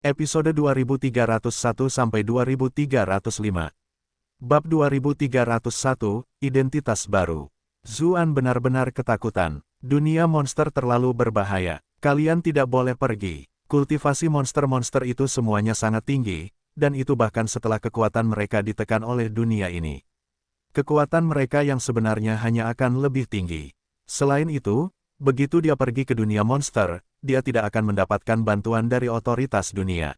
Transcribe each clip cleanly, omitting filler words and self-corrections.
Episode 2301-2305. Bab 2301, Identitas Baru. Zuan benar-benar ketakutan. Dunia monster terlalu berbahaya. Kalian tidak boleh pergi. Kultivasi monster-monster itu semuanya sangat tinggi, dan itu bahkan setelah kekuatan mereka ditekan oleh dunia ini. Kekuatan mereka yang sebenarnya hanya akan lebih tinggi. Selain itu, begitu dia pergi ke dunia monster, dia tidak akan mendapatkan bantuan dari otoritas dunia.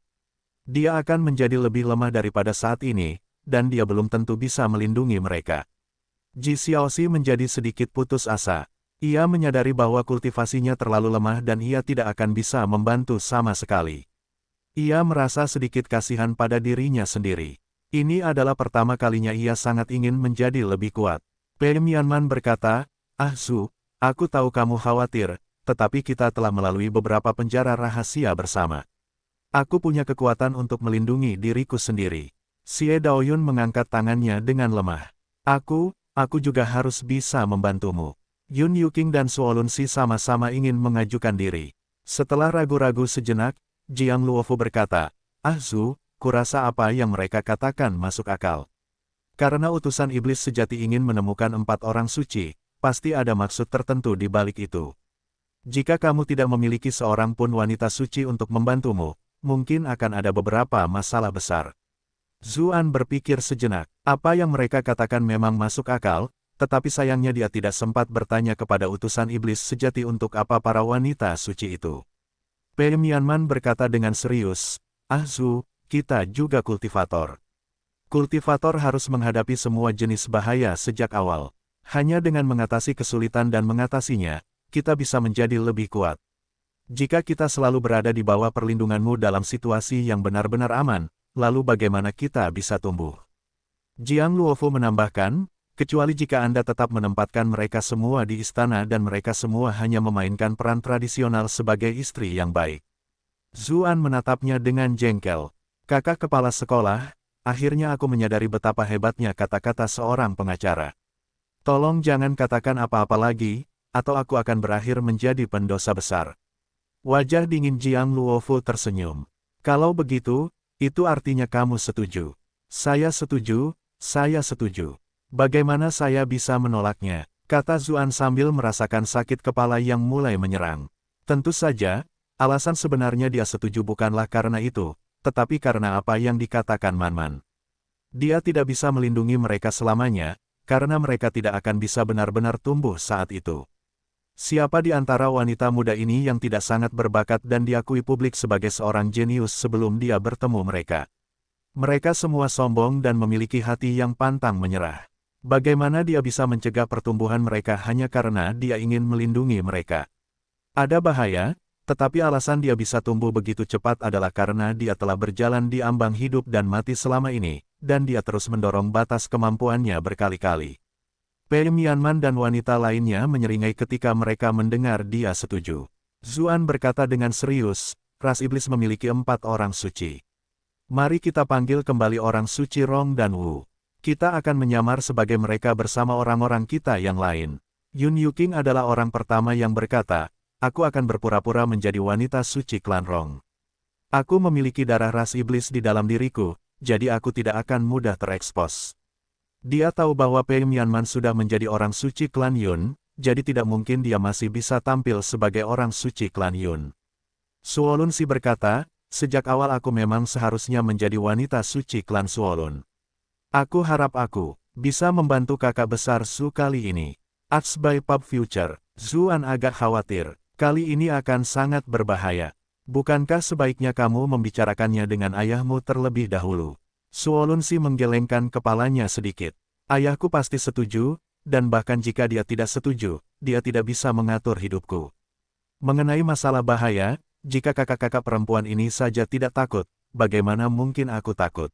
Dia akan menjadi lebih lemah daripada saat ini, dan dia belum tentu bisa melindungi mereka. Ji Xiaoxi menjadi sedikit putus asa. Ia menyadari bahwa kultivasinya terlalu lemah dan ia tidak akan bisa membantu sama sekali. Ia merasa sedikit kasihan pada dirinya sendiri. Ini adalah pertama kalinya ia sangat ingin menjadi lebih kuat. Pei Mianman berkata, "Ah Zu, aku tahu kamu khawatir, tetapi kita telah melalui beberapa penjara rahasia bersama. Aku punya kekuatan untuk melindungi diriku sendiri." Xie Daoyun mengangkat tangannya dengan lemah. Aku juga harus bisa membantumu." Yun Yuking dan Suolun Si sama-sama ingin mengajukan diri. Setelah ragu-ragu sejenak, Jiang Luofu berkata, "Ah Zu, kurasa apa yang mereka katakan masuk akal. Karena utusan iblis sejati ingin menemukan 4 orang suci, pasti ada maksud tertentu di balik itu. Jika kamu tidak memiliki seorang pun wanita suci untuk membantumu, mungkin akan ada beberapa masalah besar." Zuan berpikir sejenak. Apa yang mereka katakan memang masuk akal, tetapi sayangnya dia tidak sempat bertanya kepada utusan iblis sejati untuk apa para wanita suci itu. Pei Mianman berkata dengan serius, "Ah Zu, kita juga kultivator. Kultivator harus menghadapi semua jenis bahaya sejak awal. Hanya dengan mengatasi kesulitan dan mengatasinya, kita bisa menjadi lebih kuat. Jika kita selalu berada di bawah perlindunganmu dalam situasi yang benar-benar aman, lalu bagaimana kita bisa tumbuh?" Jiang Luofu menambahkan, "Kecuali jika Anda tetap menempatkan mereka semua di istana dan mereka semua hanya memainkan peran tradisional sebagai istri yang baik." Zuan menatapnya dengan jengkel. "Kakak kepala sekolah, akhirnya aku menyadari betapa hebatnya kata-kata seorang pengacara. Tolong jangan katakan apa-apa lagi, atau aku akan berakhir menjadi pendosa besar." Wajah dingin Jiang Luofu tersenyum. "Kalau begitu, itu artinya kamu setuju." "Saya setuju, saya setuju. Bagaimana saya bisa menolaknya?" kata Zuan sambil merasakan sakit kepala yang mulai menyerang. Tentu saja, alasan sebenarnya dia setuju bukanlah karena itu, tetapi karena apa yang dikatakan Manman. Dia tidak bisa melindungi mereka selamanya, karena mereka tidak akan bisa benar-benar tumbuh saat itu. Siapa di antara wanita muda ini yang tidak sangat berbakat dan diakui publik sebagai seorang jenius sebelum dia bertemu mereka? Mereka semua sombong dan memiliki hati yang pantang menyerah. Bagaimana dia bisa mencegah pertumbuhan mereka hanya karena dia ingin melindungi mereka? Ada bahaya, tetapi alasan dia bisa tumbuh begitu cepat adalah karena dia telah berjalan di ambang hidup dan mati selama ini, dan dia terus mendorong batas kemampuannya berkali-kali. Pei Mianman dan wanita lainnya menyeringai ketika mereka mendengar dia setuju. Zuan berkata dengan serius, "Ras iblis memiliki 4 orang suci. Mari kita panggil kembali orang suci Rong dan Wu. Kita akan menyamar sebagai mereka bersama orang-orang kita yang lain." Yun Yuking adalah orang pertama yang berkata, "Aku akan berpura-pura menjadi wanita suci klan Rong. Aku memiliki darah ras iblis di dalam diriku, jadi aku tidak akan mudah terekspos." Dia tahu bahwa Pei Mianman sudah menjadi orang suci klan Yun, jadi tidak mungkin dia masih bisa tampil sebagai orang suci klan Yun. Suolun Si berkata, "Sejak awal aku memang seharusnya menjadi wanita suci klan Suolun. Aku harap aku bisa membantu kakak besar Su kali ini." Ats by Pub Future. Zuan agak khawatir. Kali ini akan sangat berbahaya. Bukankah sebaiknya kamu membicarakannya dengan ayahmu terlebih dahulu? Suolun Si menggelengkan kepalanya sedikit. "Ayahku pasti setuju, dan bahkan jika dia tidak setuju, dia tidak bisa mengatur hidupku. Mengenai masalah bahaya, jika kakak-kakak perempuan ini saja tidak takut, bagaimana mungkin aku takut?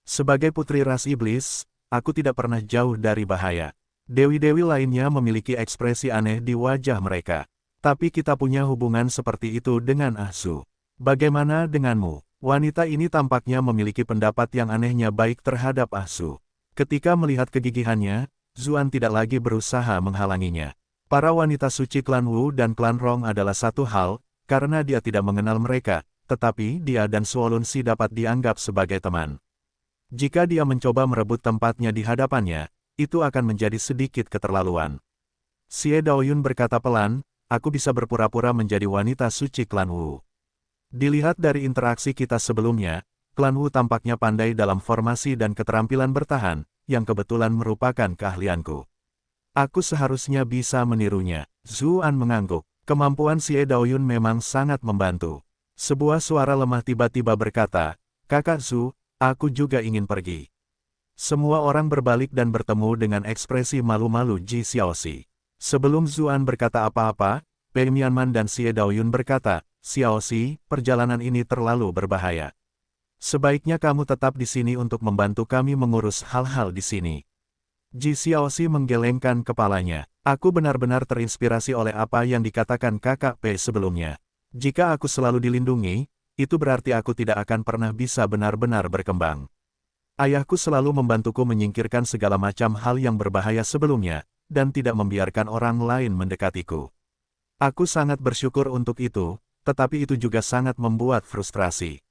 Sebagai putri ras iblis, aku tidak pernah jauh dari bahaya." Dewi-dewi lainnya memiliki ekspresi aneh di wajah mereka. "Tapi kita punya hubungan seperti itu dengan Ah Zu. Bagaimana denganmu?" Wanita ini tampaknya memiliki pendapat yang anehnya baik terhadap Ah Zu. Ketika melihat kegigihannya, Zuan tidak lagi berusaha menghalanginya. Para wanita suci klan Wu dan klan Rong adalah satu hal, karena dia tidak mengenal mereka, tetapi dia dan Suolunsi dapat dianggap sebagai teman. Jika dia mencoba merebut tempatnya di hadapannya, itu akan menjadi sedikit keterlaluan. Xie Daoyun berkata pelan, aku bisa berpura-pura menjadi wanita suci klan Wu. Dilihat dari interaksi kita sebelumnya, klan Wu tampaknya pandai dalam formasi dan keterampilan bertahan, yang kebetulan merupakan keahlianku. Aku seharusnya bisa menirunya. Zuan mengangguk. Kemampuan Xie Daoyun memang sangat membantu. Sebuah suara lemah tiba-tiba berkata, Kakak Zhu, aku juga ingin pergi. Semua orang berbalik dan bertemu dengan ekspresi malu-malu Ji Xiaoxi. Sebelum Zuan berkata apa-apa, Pei Mianman dan Xie Daoyun berkata, Xiaoxi, perjalanan ini terlalu berbahaya. Sebaiknya kamu tetap di sini untuk membantu kami mengurus hal-hal di sini. Ji Xiaoxi menggelengkan kepalanya. Aku benar-benar terinspirasi oleh apa yang dikatakan kakak Pei sebelumnya. Jika aku selalu dilindungi, itu berarti aku tidak akan pernah bisa benar-benar berkembang. Ayahku selalu membantuku menyingkirkan segala macam hal yang berbahaya sebelumnya, dan tidak membiarkan orang lain mendekatiku. Aku sangat bersyukur untuk itu, tetapi itu juga sangat membuat frustrasi.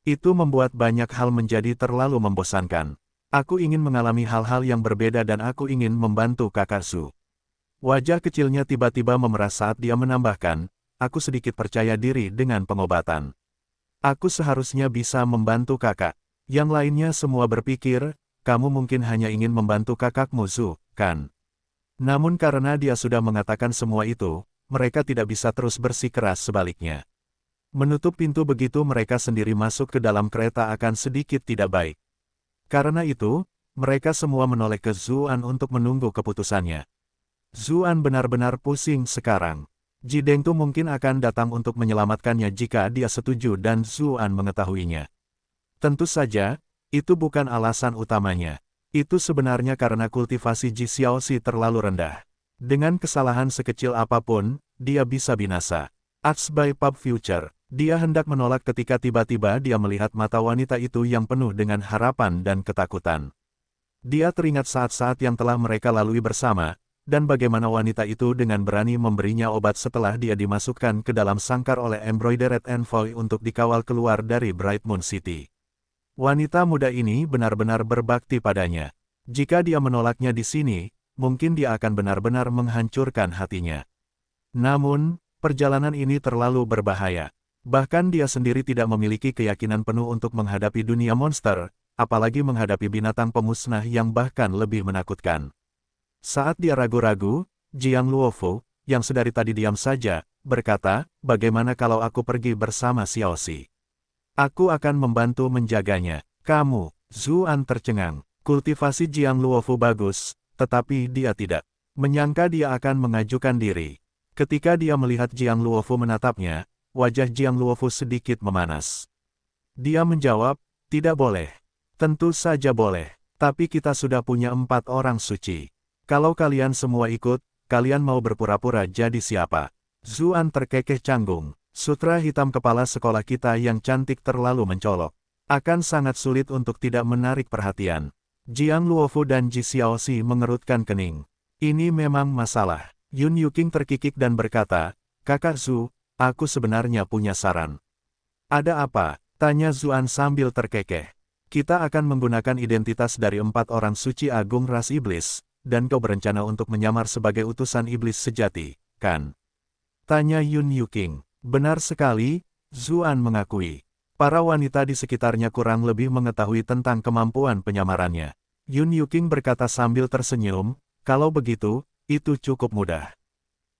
Itu membuat banyak hal menjadi terlalu membosankan. Aku ingin mengalami hal-hal yang berbeda dan aku ingin membantu kakak Zhu. Wajah kecilnya tiba-tiba memerah saat dia menambahkan, aku sedikit percaya diri dengan pengobatan. Aku seharusnya bisa membantu kakak. Yang lainnya semua berpikir, kamu mungkin hanya ingin membantu kakakmu Zhu, kan? Namun karena dia sudah mengatakan semua itu, mereka tidak bisa terus bersikeras sebaliknya. Menutup pintu begitu mereka sendiri masuk ke dalam kereta akan sedikit tidak baik. Karena itu, mereka semua menoleh ke Zuan untuk menunggu keputusannya. Zuan benar-benar pusing sekarang. Ji Dengtu mungkin akan datang untuk menyelamatkannya jika dia setuju dan Zuan mengetahuinya. Tentu saja, itu bukan alasan utamanya. Itu sebenarnya karena kultivasi Ji Xiaoxi terlalu rendah. Dengan kesalahan sekecil apapun, dia bisa binasa. Acts by Pub Future. Dia hendak menolak ketika tiba-tiba dia melihat mata wanita itu yang penuh dengan harapan dan ketakutan. Dia teringat saat-saat yang telah mereka lalui bersama, dan bagaimana wanita itu dengan berani memberinya obat setelah dia dimasukkan ke dalam sangkar oleh Embroidered Envoy untuk dikawal keluar dari Bright Moon City. Wanita muda ini benar-benar berbakti padanya. Jika dia menolaknya di sini, mungkin dia akan benar-benar menghancurkan hatinya. Namun, perjalanan ini terlalu berbahaya. Bahkan dia sendiri tidak memiliki keyakinan penuh untuk menghadapi dunia monster, apalagi menghadapi binatang pemusnah yang bahkan lebih menakutkan. Saat dia ragu-ragu, Jiang Luofu, yang sedari tadi diam saja, berkata, bagaimana kalau aku pergi bersama Xiaoxi? Aku akan membantu menjaganya. Kamu, Zuan tercengang. Kultivasi Jiang Luofu bagus, tetapi dia tidak menyangka dia akan mengajukan diri. Ketika dia melihat Jiang Luofu menatapnya, wajah Jiang Luofu sedikit memanas. Dia menjawab, tidak boleh. Tentu saja boleh, tapi kita sudah punya 4 orang suci. Kalau kalian semua ikut, kalian mau berpura-pura jadi siapa? Zuan terkekeh canggung. Sutra hitam kepala sekolah kita yang cantik terlalu mencolok. Akan sangat sulit untuk tidak menarik perhatian. Jiang Luofu dan Ji Xiaoxi mengerutkan kening. Ini memang masalah. Yun Yuking terkikik dan berkata, Kakak Zhu, aku sebenarnya punya saran. Ada apa? Tanya Zuan sambil terkekeh. Kita akan menggunakan identitas dari 4 orang suci agung ras iblis, dan kau berencana untuk menyamar sebagai utusan iblis sejati, kan? Tanya Yun Yuking. Benar sekali, Zuan mengakui. Para wanita di sekitarnya kurang lebih mengetahui tentang kemampuan penyamarannya. Yun Yuking berkata sambil tersenyum, kalau begitu, itu cukup mudah.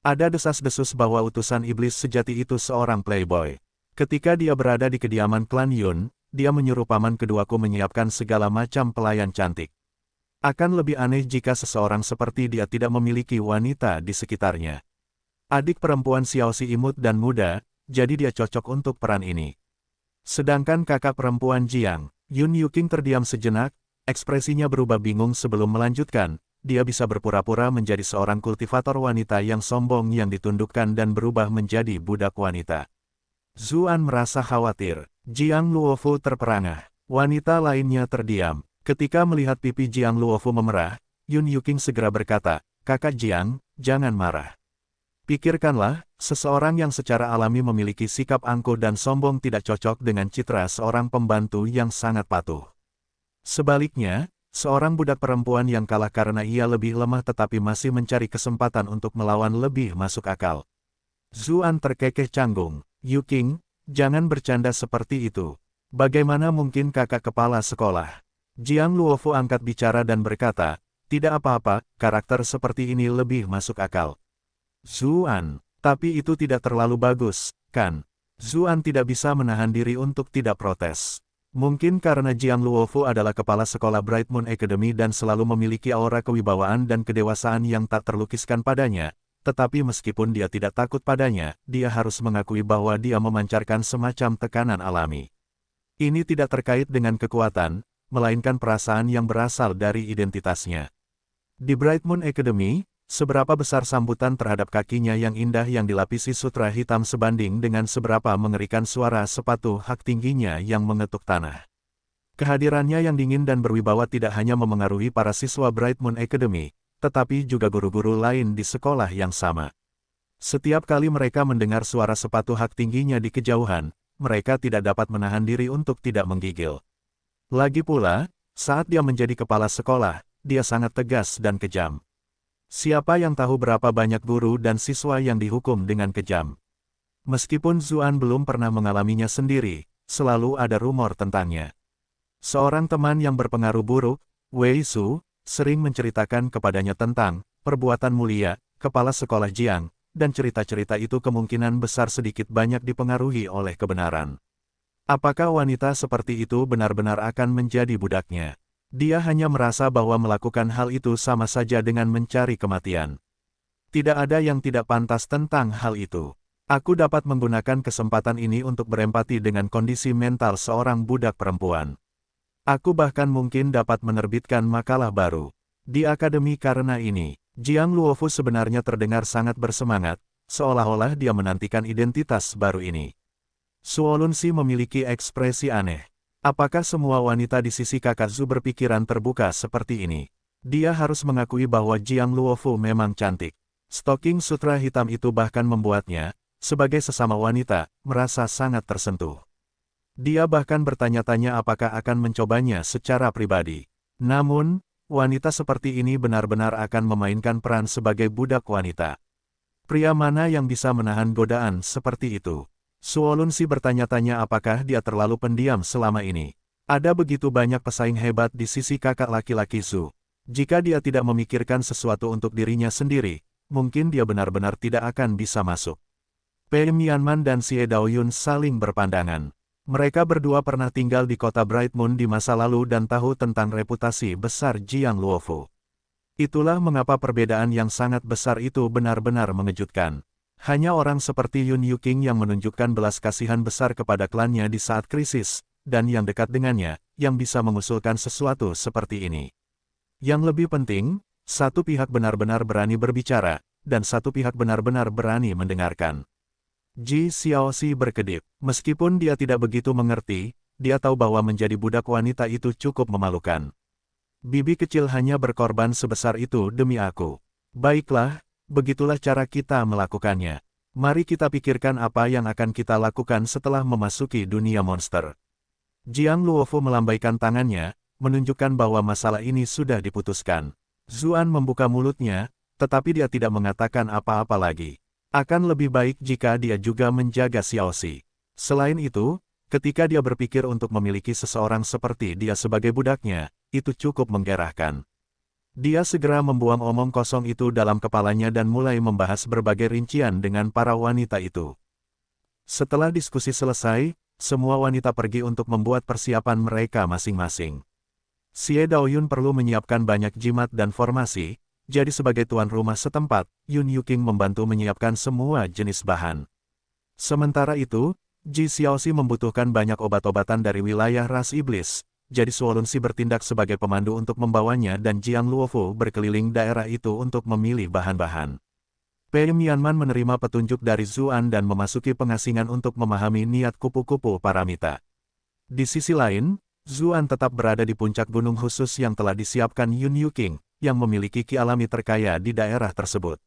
Ada desas-desus bahwa utusan iblis sejati itu seorang playboy. Ketika dia berada di kediaman klan Yun, dia menyuruh paman keduaku menyiapkan segala macam pelayan cantik. Akan lebih aneh jika seseorang seperti dia tidak memiliki wanita di sekitarnya. Adik perempuan Xiaoxi imut dan muda, jadi dia cocok untuk peran ini. Sedangkan kakak perempuan Jiang, Yun Yuking terdiam sejenak, ekspresinya berubah bingung sebelum melanjutkan, dia bisa berpura-pura menjadi seorang kultivator wanita yang sombong yang ditundukkan dan berubah menjadi budak wanita. Zuan merasa khawatir. Jiang Luofu terperangah. Wanita lainnya terdiam. Ketika melihat pipi Jiang Luofu memerah, Yun Yuking segera berkata, Kakak Jiang, jangan marah. Pikirkanlah, seseorang yang secara alami memiliki sikap angkuh dan sombong tidak cocok dengan citra seorang pembantu yang sangat patuh. Sebaliknya, seorang budak perempuan yang kalah karena ia lebih lemah tetapi masih mencari kesempatan untuk melawan lebih masuk akal. Zuan terkekeh canggung. Yu Qing, jangan bercanda seperti itu. Bagaimana mungkin kakak kepala sekolah? Jiang Luofu angkat bicara dan berkata, tidak apa-apa, karakter seperti ini lebih masuk akal. Zuan, tapi itu tidak terlalu bagus, kan? Zuan tidak bisa menahan diri untuk tidak protes. Mungkin karena Jiang Luofu adalah kepala sekolah Bright Moon Academy dan selalu memiliki aura kewibawaan dan kedewasaan yang tak terlukiskan padanya, tetapi meskipun dia tidak takut padanya, dia harus mengakui bahwa dia memancarkan semacam tekanan alami. Ini tidak terkait dengan kekuatan, melainkan perasaan yang berasal dari identitasnya. Di Bright Moon Academy, seberapa besar sambutan terhadap kakinya yang indah yang dilapisi sutra hitam sebanding dengan seberapa mengerikan suara sepatu hak tingginya yang mengetuk tanah. Kehadirannya yang dingin dan berwibawa tidak hanya memengaruhi para siswa Bright Moon Academy, tetapi juga guru-guru lain di sekolah yang sama. Setiap kali mereka mendengar suara sepatu hak tingginya di kejauhan, mereka tidak dapat menahan diri untuk tidak menggigil. Lagi pula, saat dia menjadi kepala sekolah, dia sangat tegas dan kejam. Siapa yang tahu berapa banyak guru dan siswa yang dihukum dengan kejam? Meskipun Zuan belum pernah mengalaminya sendiri, selalu ada rumor tentangnya. Seorang teman yang berpengaruh buruk, Wei Su, sering menceritakan kepadanya tentang perbuatan mulia kepala sekolah Jiang, dan cerita-cerita itu kemungkinan besar sedikit banyak dipengaruhi oleh kebenaran. Apakah wanita seperti itu benar-benar akan menjadi budaknya? Dia hanya merasa bahwa melakukan hal itu sama saja dengan mencari kematian. Tidak ada yang tidak pantas tentang hal itu. Aku dapat menggunakan kesempatan ini untuk berempati dengan kondisi mental seorang budak perempuan. Aku bahkan mungkin dapat menerbitkan makalah baru di akademi karena ini. Jiang Luofu sebenarnya terdengar sangat bersemangat, seolah-olah dia menantikan identitas baru ini. Suolunsi memiliki ekspresi aneh. Apakah semua wanita di sisi kakak Zhu berpikiran terbuka seperti ini? Dia harus mengakui bahwa Jiang Luofu memang cantik. Stocking sutra hitam itu bahkan membuatnya, sebagai sesama wanita, merasa sangat tersentuh. Dia bahkan bertanya-tanya apakah akan mencobanya secara pribadi. Namun, wanita seperti ini benar-benar akan memainkan peran sebagai budak wanita. Pria mana yang bisa menahan godaan seperti itu? Suolunsi bertanya-tanya apakah dia terlalu pendiam selama ini. Ada begitu banyak pesaing hebat di sisi kakak laki-laki Zhu. Jika dia tidak memikirkan sesuatu untuk dirinya sendiri, mungkin dia benar-benar tidak akan bisa masuk. Pei Mianman dan Xie Daoyun saling berpandangan. Mereka berdua pernah tinggal di kota Bright Moon di masa lalu dan tahu tentang reputasi besar Jiang Luofu. Itulah mengapa perbedaan yang sangat besar itu benar-benar mengejutkan. Hanya orang seperti Yun Yu Qing yang menunjukkan belas kasihan besar kepada klannya di saat krisis, dan yang dekat dengannya, yang bisa mengusulkan sesuatu seperti ini. Yang lebih penting, satu pihak benar-benar berani berbicara, dan satu pihak benar-benar berani mendengarkan. Ji Xiaoxi berkedip. Meskipun dia tidak begitu mengerti, dia tahu bahwa menjadi budak wanita itu cukup memalukan. Bibi kecil hanya berkorban sebesar itu demi aku. Baiklah, begitulah cara kita melakukannya. Mari kita pikirkan apa yang akan kita lakukan setelah memasuki dunia monster. Jiang Luofu melambaikan tangannya, menunjukkan bahwa masalah ini sudah diputuskan. Zuan membuka mulutnya, tetapi dia tidak mengatakan apa-apa lagi. Akan lebih baik jika dia juga menjaga Xiaoxi. Selain itu, ketika dia berpikir untuk memiliki seseorang seperti dia sebagai budaknya, itu cukup menggerahkan. Dia segera membuang omong kosong itu dalam kepalanya dan mulai membahas berbagai rincian dengan para wanita itu. Setelah diskusi selesai, semua wanita pergi untuk membuat persiapan mereka masing-masing. Xie Daoyun perlu menyiapkan banyak jimat dan formasi, jadi sebagai tuan rumah setempat, Yun Yu Qing membantu menyiapkan semua jenis bahan. Sementara itu, Ji Xiaoxi membutuhkan banyak obat-obatan dari wilayah ras iblis. Jadi Suolunsi bertindak sebagai pemandu untuk membawanya dan Jiang Luofu berkeliling daerah itu untuk memilih bahan-bahan. Pei Mianman menerima petunjuk dari Zuan dan memasuki pengasingan untuk memahami niat kupu-kupu paramita. Di sisi lain, Zuan tetap berada di puncak gunung khusus yang telah disiapkan Yun Yu Qing, yang memiliki ki alami terkaya di daerah tersebut.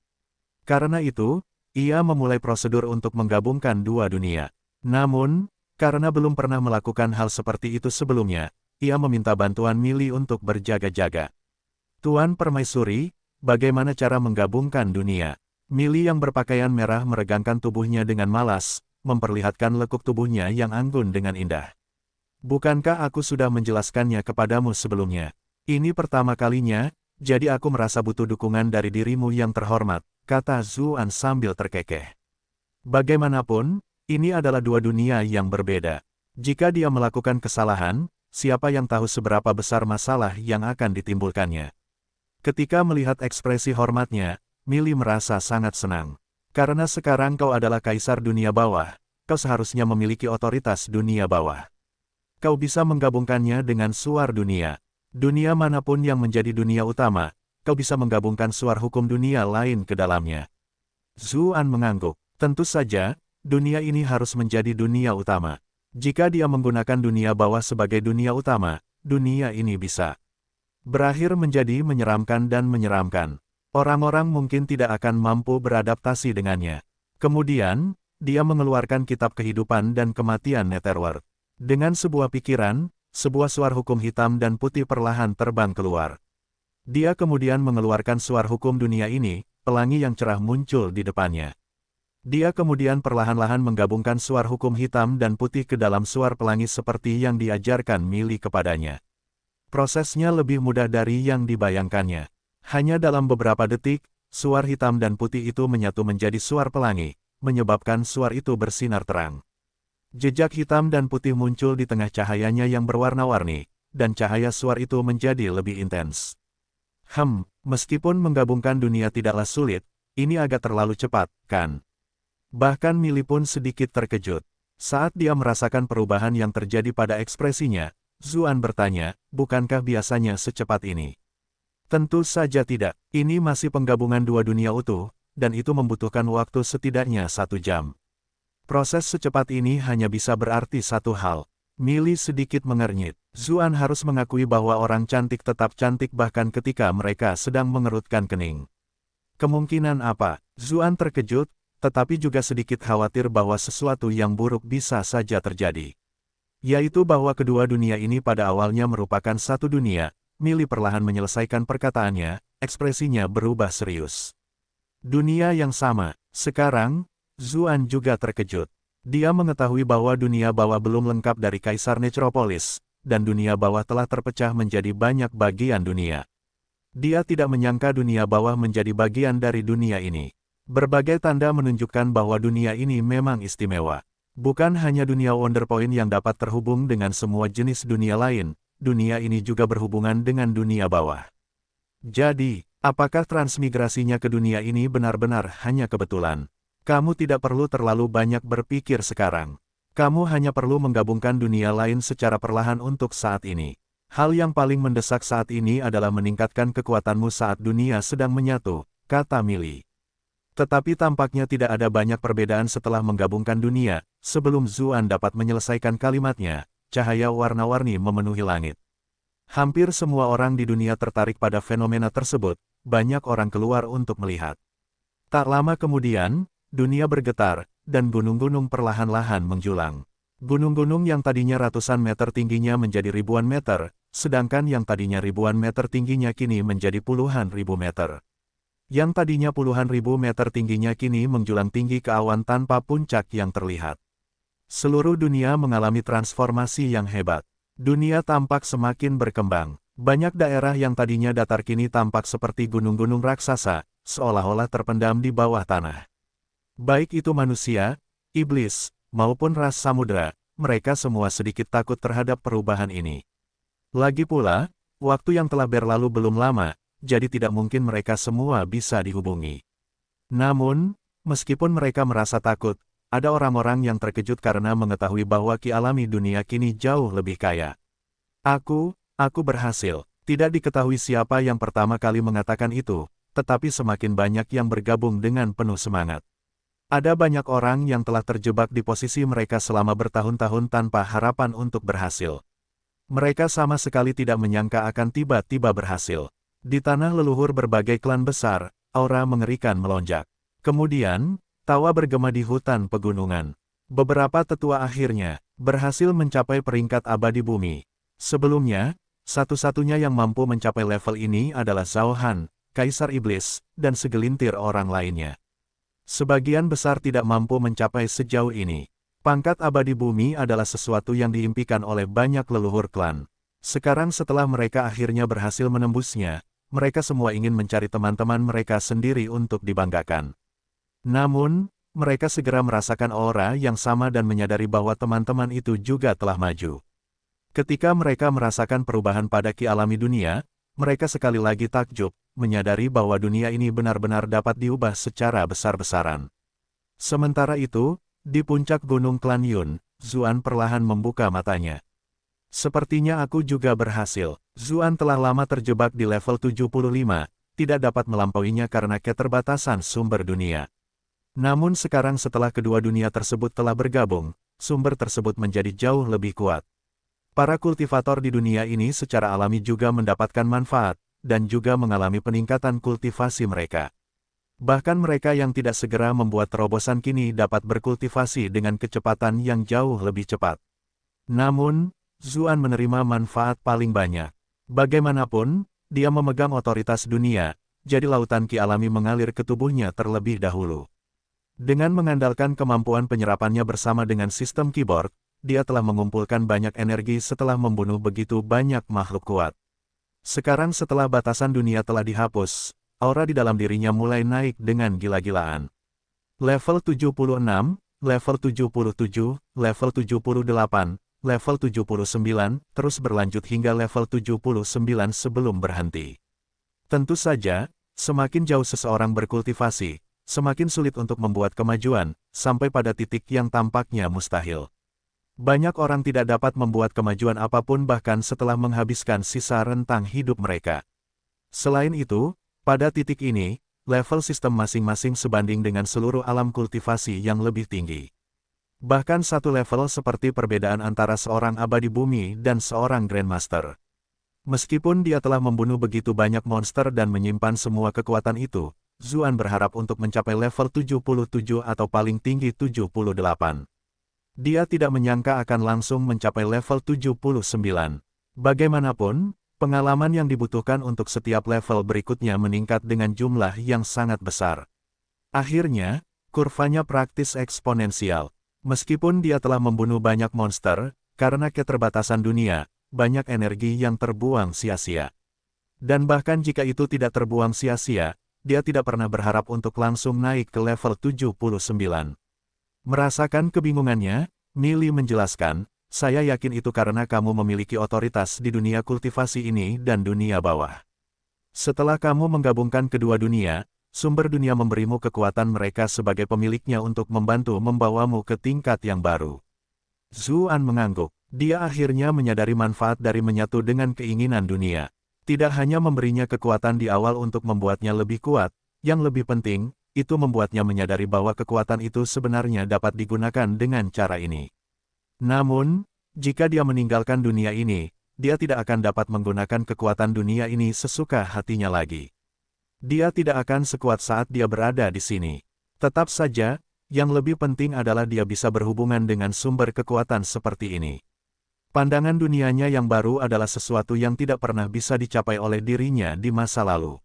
Karena itu, Ia memulai prosedur untuk menggabungkan dua dunia. Namun, karena belum pernah melakukan hal seperti itu sebelumnya, ia meminta bantuan Millie untuk berjaga-jaga. Tuan Permaisuri, bagaimana cara menggabungkan dunia? Millie yang berpakaian merah meregangkan tubuhnya dengan malas, memperlihatkan lekuk tubuhnya yang anggun dengan indah. Bukankah aku sudah menjelaskannya kepadamu sebelumnya? Ini pertama kalinya, jadi aku merasa butuh dukungan dari dirimu yang terhormat, kata Zuan sambil terkekeh. Bagaimanapun, ini adalah dua dunia yang berbeda. Jika dia melakukan kesalahan, siapa yang tahu seberapa besar masalah yang akan ditimbulkannya. Ketika melihat ekspresi hormatnya, Millie merasa sangat senang. Karena sekarang kau adalah kaisar dunia bawah, kau seharusnya memiliki otoritas dunia bawah. Kau bisa menggabungkannya dengan suar dunia. Dunia manapun yang menjadi dunia utama, kau bisa menggabungkan suar hukum dunia lain ke dalamnya. Zuan mengangguk. Tentu saja, dunia ini harus menjadi dunia utama. Jika dia menggunakan dunia bawah sebagai dunia utama, dunia ini bisa berakhir menjadi menyeramkan dan menyeramkan. Orang-orang mungkin tidak akan mampu beradaptasi dengannya. Kemudian, dia mengeluarkan kitab kehidupan dan kematian Netherworld. Dengan sebuah pikiran, sebuah suar hukum hitam dan putih perlahan terbang keluar. Dia kemudian mengeluarkan suar hukum dunia ini, pelangi yang cerah muncul di depannya. Dia kemudian perlahan-lahan menggabungkan suar hukum hitam dan putih ke dalam suar pelangi seperti yang diajarkan Millie kepadanya. Prosesnya lebih mudah dari yang dibayangkannya. Hanya dalam beberapa detik, suar hitam dan putih itu menyatu menjadi suar pelangi, menyebabkan suar itu bersinar terang. Jejak hitam dan putih muncul di tengah cahayanya yang berwarna-warni, dan cahaya suar itu menjadi lebih intens. Meskipun menggabungkan dunia tidaklah sulit, ini agak terlalu cepat, kan? Bahkan Millie pun sedikit terkejut. Saat dia merasakan perubahan yang terjadi pada ekspresinya, Zuan bertanya, bukankah biasanya secepat ini? Tentu saja tidak, ini masih penggabungan dua dunia utuh, dan itu membutuhkan waktu setidaknya 1 jam. Proses secepat ini hanya bisa berarti satu hal. Millie sedikit mengernyit. Zuan harus mengakui bahwa orang cantik tetap cantik bahkan ketika mereka sedang mengerutkan kening. Kemungkinan apa? Zuan terkejut, tetapi juga sedikit khawatir bahwa sesuatu yang buruk bisa saja terjadi. Yaitu bahwa kedua dunia ini pada awalnya merupakan satu dunia. Millie perlahan menyelesaikan perkataannya, ekspresinya berubah serius. Dunia yang sama. Sekarang, Zuan juga terkejut. Dia mengetahui bahwa dunia bawah belum lengkap dari Kaisar Necropolis, dan dunia bawah telah terpecah menjadi banyak bagian dunia. Dia tidak menyangka dunia bawah menjadi bagian dari dunia ini. Berbagai tanda menunjukkan bahwa dunia ini memang istimewa. Bukan hanya dunia Wonder Point yang dapat terhubung dengan semua jenis dunia lain, dunia ini juga berhubungan dengan dunia bawah. Jadi, apakah transmigrasinya ke dunia ini benar-benar hanya kebetulan? Kamu tidak perlu terlalu banyak berpikir sekarang. Kamu hanya perlu menggabungkan dunia lain secara perlahan untuk saat ini. Hal yang paling mendesak saat ini adalah meningkatkan kekuatanmu saat dunia sedang menyatu, kata Millie. Tetapi tampaknya tidak ada banyak perbedaan setelah menggabungkan dunia. Sebelum Zuan dapat menyelesaikan kalimatnya, cahaya warna-warni memenuhi langit. Hampir semua orang di dunia tertarik pada fenomena tersebut, banyak orang keluar untuk melihat. Tak lama kemudian, dunia bergetar, dan gunung-gunung perlahan-lahan menjulang. Gunung-gunung yang tadinya ratusan meter tingginya menjadi ribuan meter, sedangkan yang tadinya ribuan meter tingginya kini menjadi puluhan ribu meter. Yang tadinya puluhan ribu meter tingginya kini menjulang tinggi ke awan tanpa puncak yang terlihat. Seluruh dunia mengalami transformasi yang hebat. Dunia tampak semakin berkembang. Banyak daerah yang tadinya datar kini tampak seperti gunung-gunung raksasa, seolah-olah terpendam di bawah tanah. Baik itu manusia, iblis, maupun ras samudera, mereka semua sedikit takut terhadap perubahan ini. Lagi pula, waktu yang telah berlalu belum lama, jadi tidak mungkin mereka semua bisa dihubungi. Namun, meskipun mereka merasa takut, ada orang-orang yang terkejut karena mengetahui bahwa ki alami dunia kini jauh lebih kaya. Aku berhasil. Tidak diketahui siapa yang pertama kali mengatakan itu, tetapi semakin banyak yang bergabung dengan penuh semangat. Ada banyak orang yang telah terjebak di posisi mereka selama bertahun-tahun tanpa harapan untuk berhasil. Mereka sama sekali tidak menyangka akan tiba-tiba berhasil. Di tanah leluhur berbagai klan besar, aura mengerikan melonjak. Kemudian, Tawa bergema di hutan pegunungan. Beberapa tetua akhirnya berhasil mencapai peringkat abadi bumi. Sebelumnya, satu-satunya yang mampu mencapai level ini adalah Zhao Han, Kaisar Iblis, dan segelintir orang lainnya. Sebagian besar tidak mampu mencapai sejauh ini. Pangkat abadi bumi adalah sesuatu yang diimpikan oleh banyak leluhur klan. Sekarang setelah mereka akhirnya berhasil menembusnya, mereka semua ingin mencari teman-teman mereka sendiri untuk dibanggakan. Namun, mereka segera merasakan aura yang sama dan menyadari bahwa teman-teman itu juga telah maju. Ketika mereka merasakan perubahan pada ki alami dunia, mereka sekali lagi takjub, menyadari bahwa dunia ini benar-benar dapat diubah secara besar-besaran. Sementara itu, di puncak gunung Klan Yun, Zuan perlahan membuka matanya. Sepertinya aku juga berhasil. Zuan telah lama terjebak di level 75, tidak dapat melampauinya karena keterbatasan sumber dunia. Namun sekarang setelah kedua dunia tersebut telah bergabung, sumber tersebut menjadi jauh lebih kuat. Para kultivator di dunia ini secara alami juga mendapatkan manfaat, dan juga mengalami peningkatan kultivasi mereka. Bahkan mereka yang tidak segera membuat terobosan kini dapat berkultivasi dengan kecepatan yang jauh lebih cepat. Namun, Zuan menerima manfaat paling banyak. Bagaimanapun, dia memegang otoritas dunia, jadi lautan ki alami mengalir ke tubuhnya terlebih dahulu. Dengan mengandalkan kemampuan penyerapannya bersama dengan sistem keyboard, dia telah mengumpulkan banyak energi setelah membunuh begitu banyak makhluk kuat. Sekarang setelah batasan dunia telah dihapus, aura di dalam dirinya mulai naik dengan gila-gilaan. Level 76, level 77, level 78, level 79, terus berlanjut hingga level 79 sebelum berhenti. Tentu saja, semakin jauh seseorang berkultivasi, semakin sulit untuk membuat kemajuan, sampai pada titik yang tampaknya mustahil. Banyak orang tidak dapat membuat kemajuan apapun bahkan setelah menghabiskan sisa rentang hidup mereka. Selain itu, pada titik ini, level sistem masing-masing sebanding dengan seluruh alam kultivasi yang lebih tinggi. Bahkan satu level seperti perbedaan antara seorang abadi bumi dan seorang Grandmaster. Meskipun dia telah membunuh begitu banyak monster dan menyimpan semua kekuatan itu, Zuan berharap untuk mencapai level 77 atau paling tinggi 78. Dia tidak menyangka akan langsung mencapai level 79. Bagaimanapun, pengalaman yang dibutuhkan untuk setiap level berikutnya meningkat dengan jumlah yang sangat besar. Akhirnya, kurvanya praktis eksponensial. Meskipun dia telah membunuh banyak monster, karena keterbatasan dunia, banyak energi yang terbuang sia-sia. Dan bahkan jika itu tidak terbuang sia-sia, dia tidak pernah berharap untuk langsung naik ke level 79. Merasakan kebingungannya, Mili menjelaskan, saya yakin itu karena kamu memiliki otoritas di dunia kultivasi ini dan dunia bawah. Setelah kamu menggabungkan kedua dunia, sumber dunia memberimu kekuatan mereka sebagai pemiliknya untuk membantu membawamu ke tingkat yang baru. Zuan mengangguk. Dia akhirnya menyadari manfaat dari menyatu dengan keinginan dunia. Tidak hanya memberinya kekuatan di awal untuk membuatnya lebih kuat, yang lebih penting, itu membuatnya menyadari bahwa kekuatan itu sebenarnya dapat digunakan dengan cara ini. Namun, jika dia meninggalkan dunia ini, dia tidak akan dapat menggunakan kekuatan dunia ini sesuka hatinya lagi. Dia tidak akan sekuat saat dia berada di sini. Tetap saja, yang lebih penting adalah dia bisa berhubungan dengan sumber kekuatan seperti ini. Pandangan dunianya yang baru adalah sesuatu yang tidak pernah bisa dicapai oleh dirinya di masa lalu.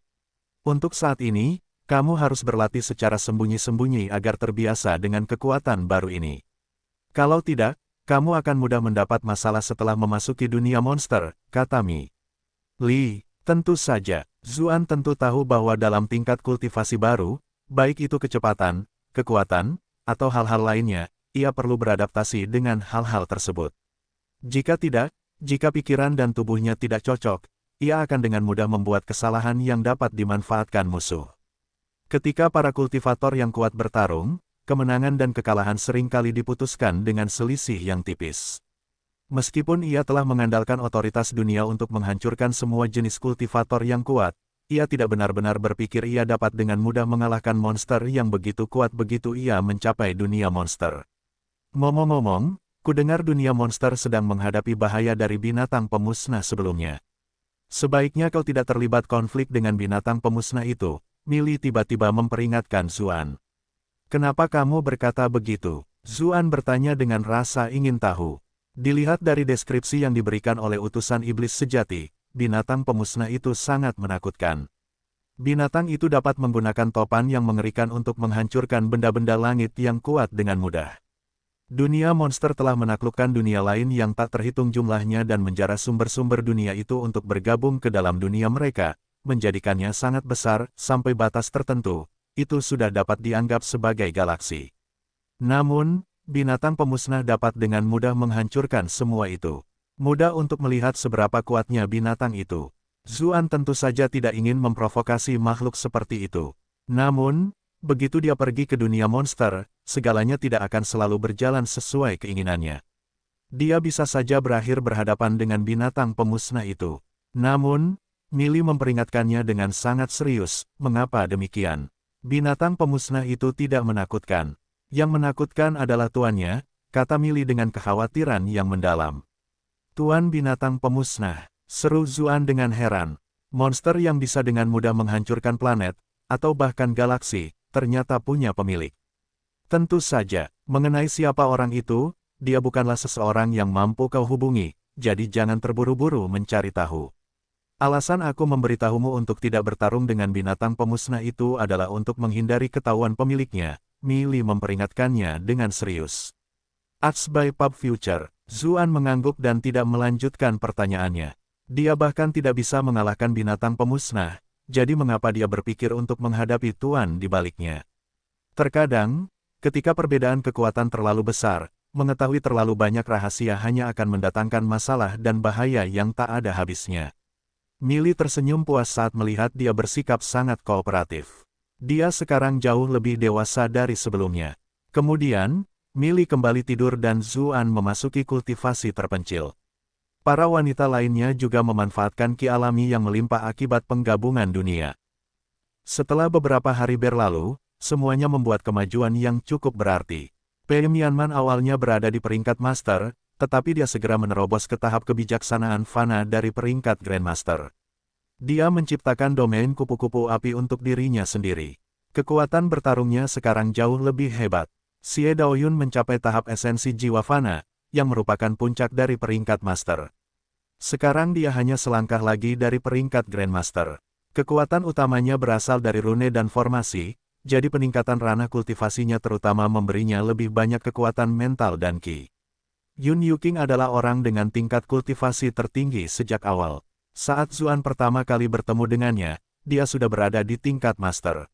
Untuk saat ini, kamu harus berlatih secara sembunyi-sembunyi agar terbiasa dengan kekuatan baru ini. Kalau tidak, kamu akan mudah mendapat masalah setelah memasuki dunia monster, kata Mi. Li, tentu saja, Zuan tentu tahu bahwa dalam tingkat kultivasi baru, baik itu kecepatan, kekuatan, atau hal-hal lainnya, ia perlu beradaptasi dengan hal-hal tersebut. Jika tidak, jika pikiran dan tubuhnya tidak cocok, ia akan dengan mudah membuat kesalahan yang dapat dimanfaatkan musuh. Ketika para kultivator yang kuat bertarung, kemenangan dan kekalahan seringkali diputuskan dengan selisih yang tipis. Meskipun ia telah mengandalkan otoritas dunia untuk menghancurkan semua jenis kultivator yang kuat, ia tidak benar-benar berpikir ia dapat dengan mudah mengalahkan monster yang begitu kuat begitu ia mencapai dunia monster. Ngomong-ngomong, kudengar dunia monster sedang menghadapi bahaya dari binatang pemusnah sebelumnya. Sebaiknya kau tidak terlibat konflik dengan binatang pemusnah itu, Mili tiba-tiba memperingatkan Zuan. Kenapa kamu berkata begitu? Zuan bertanya dengan rasa ingin tahu. Dilihat dari deskripsi yang diberikan oleh utusan iblis sejati, binatang pemusnah itu sangat menakutkan. Binatang itu dapat menggunakan topan yang mengerikan untuk menghancurkan benda-benda langit yang kuat dengan mudah. Dunia monster telah menaklukkan dunia lain yang tak terhitung jumlahnya dan menjara sumber-sumber dunia itu untuk bergabung ke dalam dunia mereka, menjadikannya sangat besar, sampai batas tertentu, itu sudah dapat dianggap sebagai galaksi. Namun, binatang pemusnah dapat dengan mudah menghancurkan semua itu. Mudah untuk melihat seberapa kuatnya binatang itu. Zuan tentu saja tidak ingin memprovokasi makhluk seperti itu. Namun, begitu dia pergi ke dunia monster, segalanya tidak akan selalu berjalan sesuai keinginannya. Dia bisa saja berakhir berhadapan dengan binatang pemusnah itu. Namun, Millie memperingatkannya dengan sangat serius, mengapa demikian? Binatang pemusnah itu tidak menakutkan. Yang menakutkan adalah tuannya, kata Millie dengan kekhawatiran yang mendalam. Tuan binatang pemusnah. Seru Zuan dengan heran. Monster yang bisa dengan mudah menghancurkan planet, atau bahkan galaksi, ternyata punya pemilik. Tentu saja, mengenai siapa orang itu, dia bukanlah seseorang yang mampu kau hubungi, jadi jangan terburu-buru mencari tahu. Alasan aku memberitahumu untuk tidak bertarung dengan binatang pemusnah itu adalah untuk menghindari ketahuan pemiliknya, Millie memperingatkannya dengan serius. Ask by Pub Future, Zuan mengangguk dan tidak melanjutkan pertanyaannya. Dia bahkan tidak bisa mengalahkan binatang pemusnah, jadi mengapa dia berpikir untuk menghadapi tuan di baliknya. Terkadang, ketika perbedaan kekuatan terlalu besar, mengetahui terlalu banyak rahasia hanya akan mendatangkan masalah dan bahaya yang tak ada habisnya. Millie tersenyum puas saat melihat dia bersikap sangat kooperatif. Dia sekarang jauh lebih dewasa dari sebelumnya. Kemudian, Millie kembali tidur dan Zuan memasuki kultivasi terpencil. Para wanita lainnya juga memanfaatkan ki alami yang melimpah akibat penggabungan dunia. Setelah beberapa hari berlalu, semuanya membuat kemajuan yang cukup berarti. Pei Mianman awalnya berada di peringkat Master, tetapi dia segera menerobos ke tahap kebijaksanaan fana dari peringkat Grandmaster. Dia menciptakan domain kupu-kupu api untuk dirinya sendiri. Kekuatan bertarungnya sekarang jauh lebih hebat. Xie Daoyun mencapai tahap esensi jiwa fana, yang merupakan puncak dari peringkat Master. Sekarang dia hanya selangkah lagi dari peringkat Grandmaster. Kekuatan utamanya berasal dari rune dan formasi, jadi peningkatan ranah kultivasinya terutama memberinya lebih banyak kekuatan mental dan ki. Yun Yuking adalah orang dengan tingkat kultivasi tertinggi sejak awal. Saat Zuan pertama kali bertemu dengannya, dia sudah berada di tingkat Master.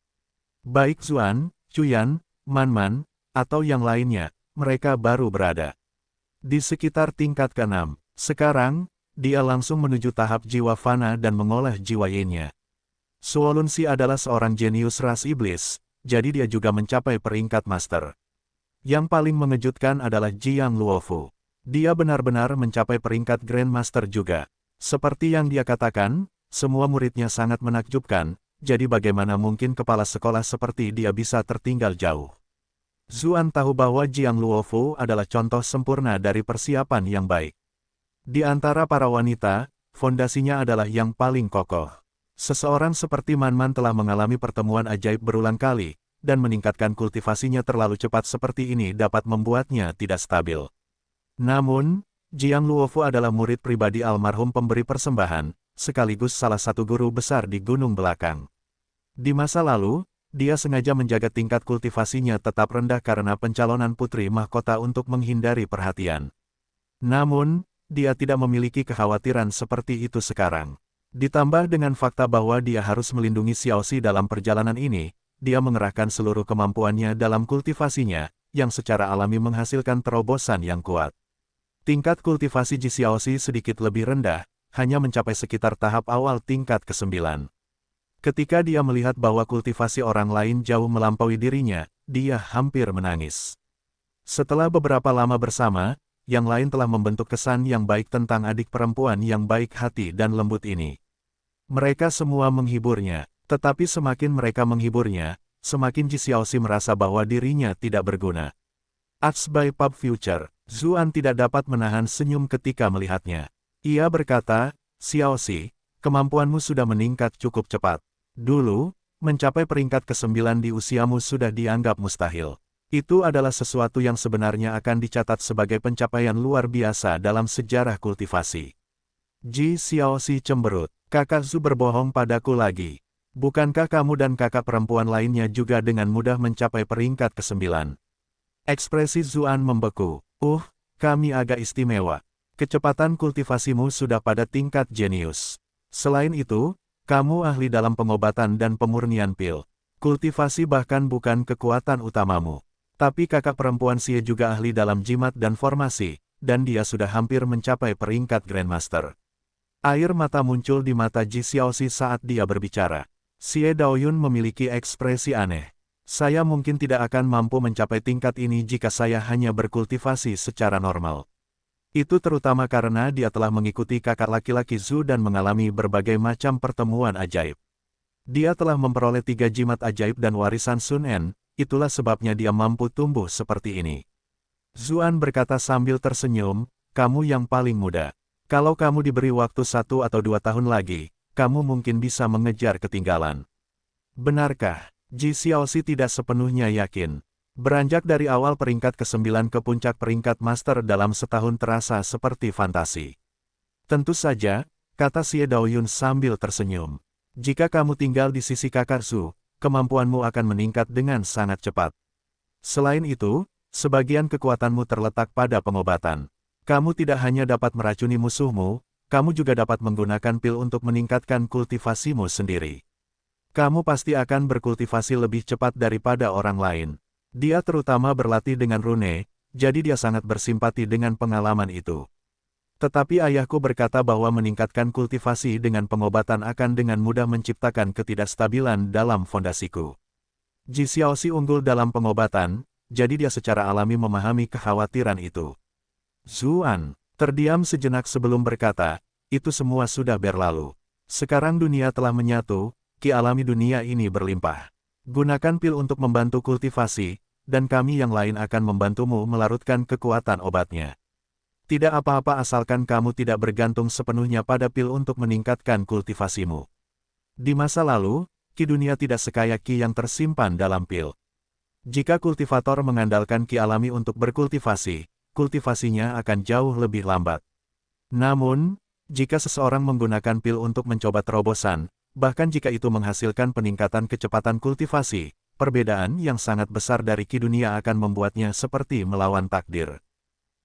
Baik Zuan, Chuyan, Man, atau yang lainnya, mereka baru berada di sekitar tingkat ke-6. Sekarang, dia langsung menuju tahap jiwa fana dan mengolah jiwa yin-nya. Suolunsi adalah seorang jenius ras iblis, jadi dia juga mencapai peringkat master. Yang paling mengejutkan adalah Jiang Luofu. Dia benar-benar mencapai peringkat Grandmaster juga. Seperti yang dia katakan, semua muridnya sangat menakjubkan, jadi bagaimana mungkin kepala sekolah seperti dia bisa tertinggal jauh. Zuan tahu bahwa Jiang Luofu adalah contoh sempurna dari persiapan yang baik. Di antara para wanita, fondasinya adalah yang paling kokoh. Seseorang seperti Man telah mengalami pertemuan ajaib berulang kali, dan meningkatkan kultivasinya terlalu cepat seperti ini dapat membuatnya tidak stabil. Namun, Jiang Luofu adalah murid pribadi almarhum pemberi persembahan, sekaligus salah satu guru besar di Gunung Belakang. Di masa lalu, dia sengaja menjaga tingkat kultivasinya tetap rendah karena pencalonan putri mahkota untuk menghindari perhatian. Namun, dia tidak memiliki kekhawatiran seperti itu sekarang. Ditambah dengan fakta bahwa dia harus melindungi Xiaoxi dalam perjalanan ini, dia mengerahkan seluruh kemampuannya dalam kultivasinya, yang secara alami menghasilkan terobosan yang kuat. Tingkat kultivasi Ji Xiaoxi sedikit lebih rendah, hanya mencapai sekitar tahap awal tingkat ke-9. Ketika dia melihat bahwa kultivasi orang lain jauh melampaui dirinya, dia hampir menangis. Setelah beberapa lama bersama, yang lain telah membentuk kesan yang baik tentang adik perempuan yang baik hati dan lembut ini. Mereka semua menghiburnya, tetapi semakin mereka menghiburnya, semakin Ji Xiaoxi merasa bahwa dirinya tidak berguna. Ask by Pub Future, Zuan tidak dapat menahan senyum ketika melihatnya. Ia berkata, Xiaoxi, kemampuanmu sudah meningkat cukup cepat. Dulu, mencapai peringkat ke-9 di usiamu sudah dianggap mustahil. Itu adalah sesuatu yang sebenarnya akan dicatat sebagai pencapaian luar biasa dalam sejarah kultivasi. Ji Xiaoxi cemberut. Kakak Zhu berbohong padaku lagi. Bukankah kamu dan kakak perempuan lainnya juga dengan mudah mencapai peringkat ke-9? Ekspresi Zuan membeku. Kami agak istimewa. Kecepatan kultivasimu sudah pada tingkat jenius. Selain itu, kamu ahli dalam pengobatan dan pemurnian pil. Kultivasi bahkan bukan kekuatan utamamu. Tapi kakak perempuan Xie juga ahli dalam jimat dan formasi, dan dia sudah hampir mencapai peringkat Grandmaster. Air mata muncul di mata Ji Xiaoxi saat dia berbicara. Xie Daoyun memiliki ekspresi aneh. Saya mungkin tidak akan mampu mencapai tingkat ini jika saya hanya berkultivasi secara normal. Itu terutama karena dia telah mengikuti kakak laki-laki Zhu dan mengalami berbagai macam pertemuan ajaib. Dia telah memperoleh 3 jimat ajaib dan warisan Sun En, itulah sebabnya dia mampu tumbuh seperti ini. Zuan berkata sambil tersenyum, kamu yang paling muda. Kalau kamu diberi waktu 1 atau 2 tahun lagi, kamu mungkin bisa mengejar ketinggalan. Benarkah? Ji Xiaoxi tidak sepenuhnya yakin. Beranjak dari awal peringkat ke-9 ke puncak peringkat master dalam setahun terasa seperti fantasi. Tentu saja, kata Xie Daoyun sambil tersenyum. Jika kamu tinggal di sisi kakak Zhu, kemampuanmu akan meningkat dengan sangat cepat. Selain itu, sebagian kekuatanmu terletak pada pengobatan. Kamu tidak hanya dapat meracuni musuhmu, kamu juga dapat menggunakan pil untuk meningkatkan kultivasimu sendiri. Kamu pasti akan berkultivasi lebih cepat daripada orang lain. Dia terutama berlatih dengan rune, jadi dia sangat bersimpati dengan pengalaman itu. Tetapi ayahku berkata bahwa meningkatkan kultivasi dengan pengobatan akan dengan mudah menciptakan ketidakstabilan dalam fondasiku. Ji Xiaoxi unggul dalam pengobatan, jadi dia secara alami memahami kekhawatiran itu. Zuan terdiam sejenak sebelum berkata, itu semua sudah berlalu. Sekarang dunia telah menyatu, ki alami dunia ini berlimpah. Gunakan pil untuk membantu kultivasi, dan kami yang lain akan membantumu melarutkan kekuatan obatnya. Tidak apa-apa asalkan kamu tidak bergantung sepenuhnya pada pil untuk meningkatkan kultivasimu. Di masa lalu, ki dunia tidak sekaya ki yang tersimpan dalam pil. Jika kultivator mengandalkan ki alami untuk berkultivasi, kultivasinya akan jauh lebih lambat. Namun, jika seseorang menggunakan pil untuk mencoba terobosan, bahkan jika itu menghasilkan peningkatan kecepatan kultivasi, perbedaan yang sangat besar dari ki dunia akan membuatnya seperti melawan takdir.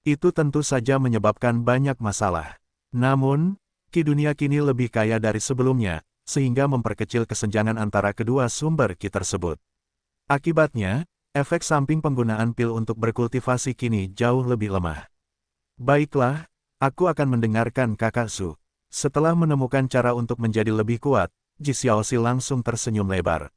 Itu tentu saja menyebabkan banyak masalah. Namun, ki dunia kini lebih kaya dari sebelumnya, sehingga memperkecil kesenjangan antara kedua sumber ki tersebut. Akibatnya, efek samping penggunaan pil untuk berkultivasi kini jauh lebih lemah. Baiklah, aku akan mendengarkan kakak Zhu. Setelah menemukan cara untuk menjadi lebih kuat, Ji Xiaoxi langsung tersenyum lebar.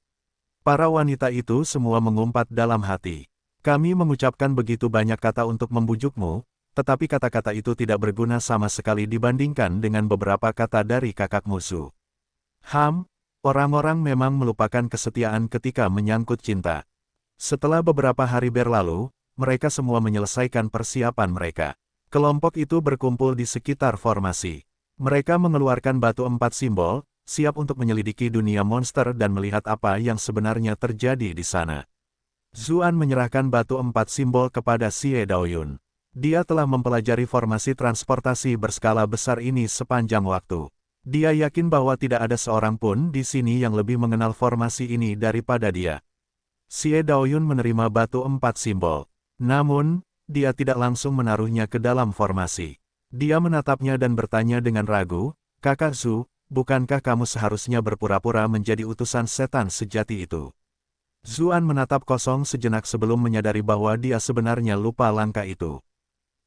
Para wanita itu semua mengumpat dalam hati. Kami mengucapkan begitu banyak kata untuk membujukmu, tetapi kata-kata itu tidak berguna sama sekali dibandingkan dengan beberapa kata dari kakak musuh. Orang-orang memang melupakan kesetiaan ketika menyangkut cinta. Setelah beberapa hari berlalu, mereka semua menyelesaikan persiapan mereka. Kelompok itu berkumpul di sekitar formasi. Mereka mengeluarkan batu 4 simbol, siap untuk menyelidiki dunia monster dan melihat apa yang sebenarnya terjadi di sana. Zuan menyerahkan batu 4 simbol kepada Xie Daoyun. Dia telah mempelajari formasi transportasi berskala besar ini sepanjang waktu. Dia yakin bahwa tidak ada seorang pun di sini yang lebih mengenal formasi ini daripada dia. Xie Daoyun menerima batu 4 simbol. Namun, dia tidak langsung menaruhnya ke dalam formasi. Dia menatapnya dan bertanya dengan ragu, Kakak Zhu, bukankah kamu seharusnya berpura-pura menjadi utusan setan sejati itu? Zuan menatap kosong sejenak sebelum menyadari bahwa dia sebenarnya lupa langkah itu.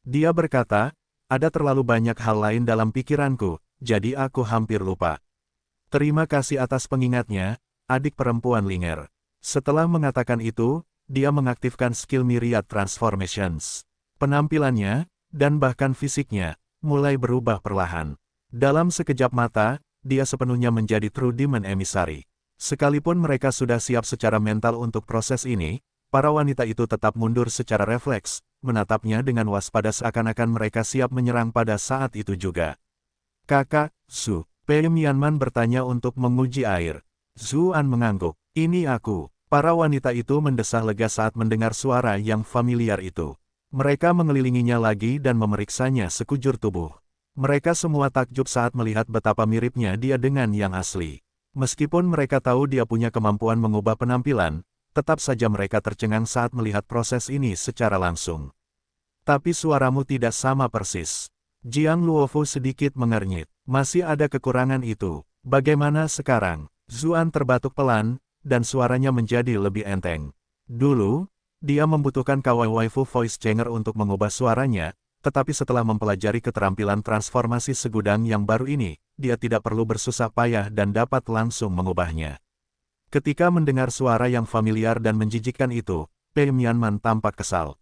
Dia berkata, ada terlalu banyak hal lain dalam pikiranku, jadi aku hampir lupa. Terima kasih atas pengingatnya, adik perempuan Linger. Setelah mengatakan itu, dia mengaktifkan skill Myriad Transformations. Penampilannya, dan bahkan fisiknya, mulai berubah perlahan. Dalam sekejap mata, dia sepenuhnya menjadi True Demon Emissary. Sekalipun mereka sudah siap secara mental untuk proses ini, para wanita itu tetap mundur secara refleks, menatapnya dengan waspada seakan-akan mereka siap menyerang pada saat itu juga. Kakak, Zhu, Pei Mianman bertanya untuk menguji air. Zuan mengangguk. Ini aku. Para wanita itu mendesah lega saat mendengar suara yang familiar itu. Mereka mengelilinginya lagi dan memeriksanya sekujur tubuh. Mereka semua takjub saat melihat betapa miripnya dia dengan yang asli. Meskipun mereka tahu dia punya kemampuan mengubah penampilan, tetap saja mereka tercengang saat melihat proses ini secara langsung. Tapi suaramu tidak sama persis. Jiang Luofu sedikit mengernyit. Masih ada kekurangan itu. Bagaimana sekarang? Zuan terbatuk pelan, dan suaranya menjadi lebih enteng. Dulu, dia membutuhkan kawaii waifu voice changer untuk mengubah suaranya, tetapi setelah mempelajari keterampilan transformasi segudang yang baru ini, dia tidak perlu bersusah payah dan dapat langsung mengubahnya. Ketika mendengar suara yang familiar dan menjijikkan itu, Pei Mianman tampak kesal.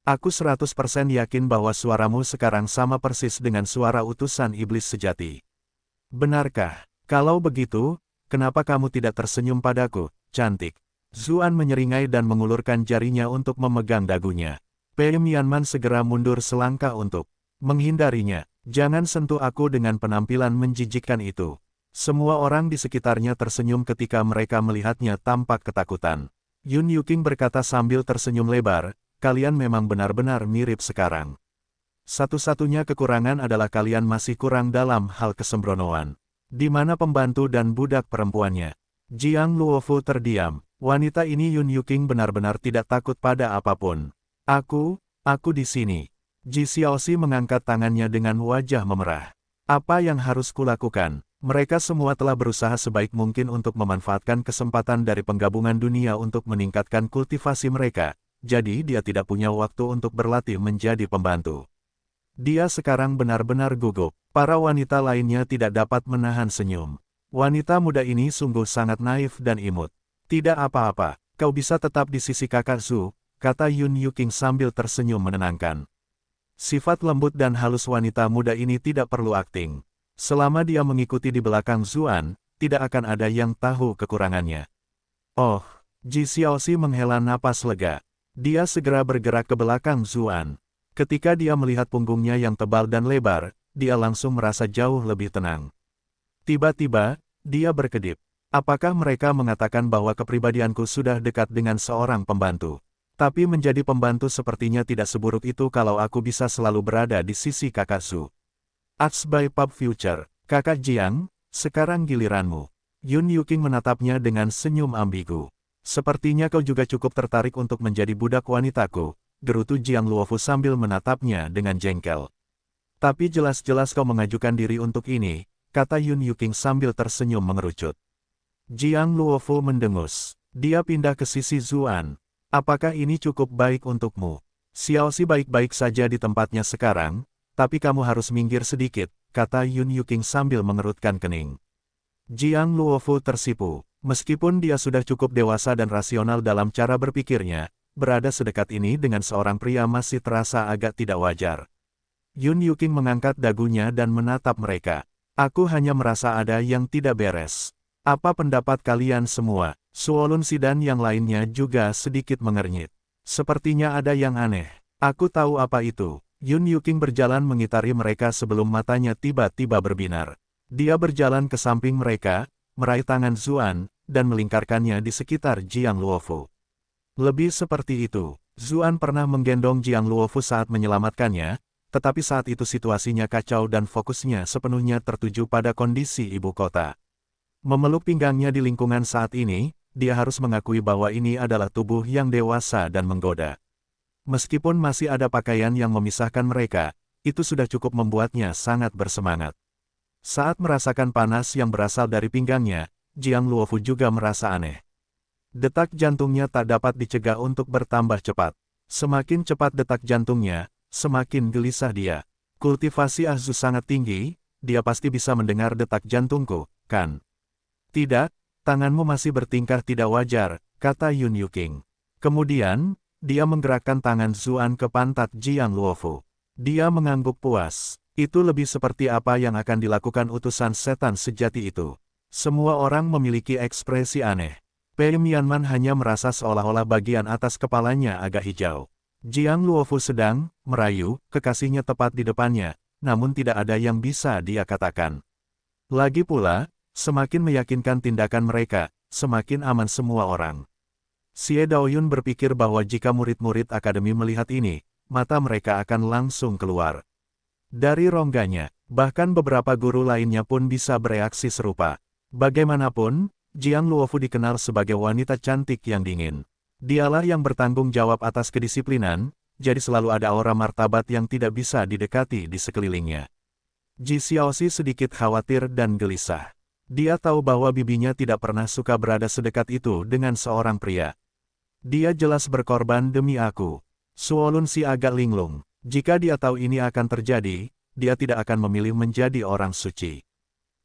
Aku 100% yakin bahwa suaramu sekarang sama persis dengan suara utusan iblis sejati. Benarkah? Kalau begitu, kenapa kamu tidak tersenyum padaku, cantik? Zuan menyeringai dan mengulurkan jarinya untuk memegang dagunya. Pei Mianman segera mundur selangkah untuk menghindarinya. Jangan sentuh aku dengan penampilan menjijikkan itu. Semua orang di sekitarnya tersenyum ketika mereka melihatnya tampak ketakutan. Yun Yuking berkata sambil tersenyum lebar, kalian memang benar-benar mirip sekarang. Satu-satunya kekurangan adalah kalian masih kurang dalam hal kesembronoan. Di mana pembantu dan budak perempuannya? Jiang Luofu terdiam. Wanita ini Yun Yuking benar-benar tidak takut pada apapun. Aku di sini. Ji Xiaoxi mengangkat tangannya dengan wajah memerah. Apa yang harus kulakukan? Mereka semua telah berusaha sebaik mungkin untuk memanfaatkan kesempatan dari penggabungan dunia untuk meningkatkan kultivasi mereka, jadi dia tidak punya waktu untuk berlatih menjadi pembantu. Dia sekarang benar-benar gugup. Para wanita lainnya tidak dapat menahan senyum. Wanita muda ini sungguh sangat naif dan imut. Tidak apa-apa, kau bisa tetap di sisi kakak Zhu, kata Yun Yuking sambil tersenyum menenangkan. Sifat lembut dan halus wanita muda ini tidak perlu akting. Selama dia mengikuti di belakang Zuan, tidak akan ada yang tahu kekurangannya. Oh, Ji Xiaoxi menghela napas lega. Dia segera bergerak ke belakang Zuan. Ketika dia melihat punggungnya yang tebal dan lebar, dia langsung merasa jauh lebih tenang. Tiba-tiba, dia berkedip. Apakah mereka mengatakan bahwa kepribadianku sudah dekat dengan seorang pembantu? Tapi menjadi pembantu sepertinya tidak seburuk itu kalau aku bisa selalu berada di sisi kakak Zhu. Arts by Pub Future, kakak Jiang, sekarang giliranmu. Yun Yuking menatapnya dengan senyum ambigu. Sepertinya kau juga cukup tertarik untuk menjadi budak wanitaku, gerutu Jiang Luofu sambil menatapnya dengan jengkel. Tapi jelas-jelas kau mengajukan diri untuk ini, kata Yun Yuking sambil tersenyum mengerucut. Jiang Luofu mendengus. Dia pindah ke sisi Zuan. Apakah ini cukup baik untukmu? Xiaoxi baik-baik saja di tempatnya sekarang, tapi kamu harus minggir sedikit, kata Yun Yuking sambil mengerutkan kening. Jiang Luofu tersipu. Meskipun dia sudah cukup dewasa dan rasional dalam cara berpikirnya, berada sedekat ini dengan seorang pria masih terasa agak tidak wajar. Yun Yuking mengangkat dagunya dan menatap mereka. Aku hanya merasa ada yang tidak beres. Apa pendapat kalian semua? Suolun Si dan yang lainnya juga sedikit mengernyit. Sepertinya ada yang aneh. Aku tahu apa itu. Yun Yuking berjalan mengitari mereka sebelum matanya tiba-tiba berbinar. Dia berjalan ke samping mereka, meraih tangan Zuan, dan melingkarkannya di sekitar Jiang Luofu. Lebih seperti itu, Zuan pernah menggendong Jiang Luofu saat menyelamatkannya, tetapi saat itu situasinya kacau dan fokusnya sepenuhnya tertuju pada kondisi ibu kota. Memeluk pinggangnya di lingkungan saat ini, dia harus mengakui bahwa ini adalah tubuh yang dewasa dan menggoda. Meskipun masih ada pakaian yang memisahkan mereka, itu sudah cukup membuatnya sangat bersemangat. Saat merasakan panas yang berasal dari pinggangnya, Jiang Luofu juga merasa aneh. Detak jantungnya tak dapat dicegah untuk bertambah cepat. Semakin cepat detak jantungnya, semakin gelisah dia. Kultivasi Ahzu sangat tinggi, dia pasti bisa mendengar detak jantungku, kan? Tidak, tanganmu masih bertingkah tidak wajar, kata Yun Yuking. Kemudian, dia menggerakkan tangan Zuan ke pantat Jiang Luofu. Dia mengangguk puas. Itu lebih seperti apa yang akan dilakukan utusan setan sejati itu. Semua orang memiliki ekspresi aneh. Pei Mianman hanya merasa seolah-olah bagian atas kepalanya agak hijau. Jiang Luofu sedang merayu kekasihnya tepat di depannya, namun tidak ada yang bisa dia katakan. Lagi pula, Semakin meyakinkan tindakan mereka, semakin aman semua orang. Xie Daoyun berpikir bahwa jika murid-murid akademi melihat ini, mata mereka akan langsung keluar dari rongganya. Bahkan beberapa guru lainnya pun bisa bereaksi serupa. Bagaimanapun, Jiang Luofu dikenal sebagai wanita cantik yang dingin. Dialah yang bertanggung jawab atas kedisiplinan, jadi selalu ada aura martabat yang tidak bisa didekati di sekelilingnya. Ji Xiaoxi sedikit khawatir dan gelisah. Dia tahu bahwa bibinya tidak pernah suka berada sedekat itu dengan seorang pria. Dia jelas berkorban demi aku. Suolun si agak linglung. Jika dia tahu ini akan terjadi, dia tidak akan memilih menjadi orang suci.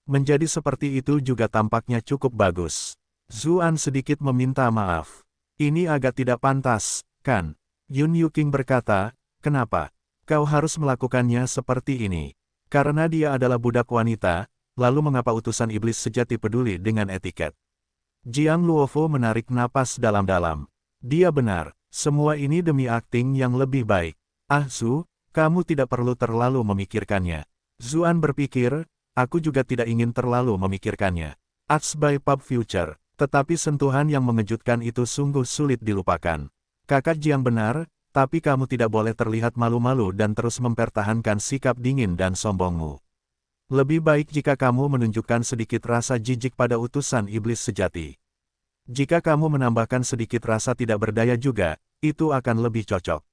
Menjadi seperti itu juga tampaknya cukup bagus. Zuan sedikit meminta maaf. Ini agak tidak pantas, kan? Yun Yuking berkata, kenapa? Kau harus melakukannya seperti ini. Karena dia adalah budak wanita, lalu mengapa utusan iblis sejati peduli dengan etiket? Jiang Luofu menarik napas dalam-dalam. Dia benar, semua ini demi akting yang lebih baik. Ah Su, kamu tidak perlu terlalu memikirkannya. Zuan berpikir, aku juga tidak ingin terlalu memikirkannya. Acts by Pub Future, tetapi sentuhan yang mengejutkan itu sungguh sulit dilupakan. Kakak Jiang benar, tapi kamu tidak boleh terlihat malu-malu dan terus mempertahankan sikap dingin dan sombongmu. Lebih baik jika kamu menunjukkan sedikit rasa jijik pada utusan iblis sejati. Jika kamu menambahkan sedikit rasa tidak berdaya juga, itu akan lebih cocok.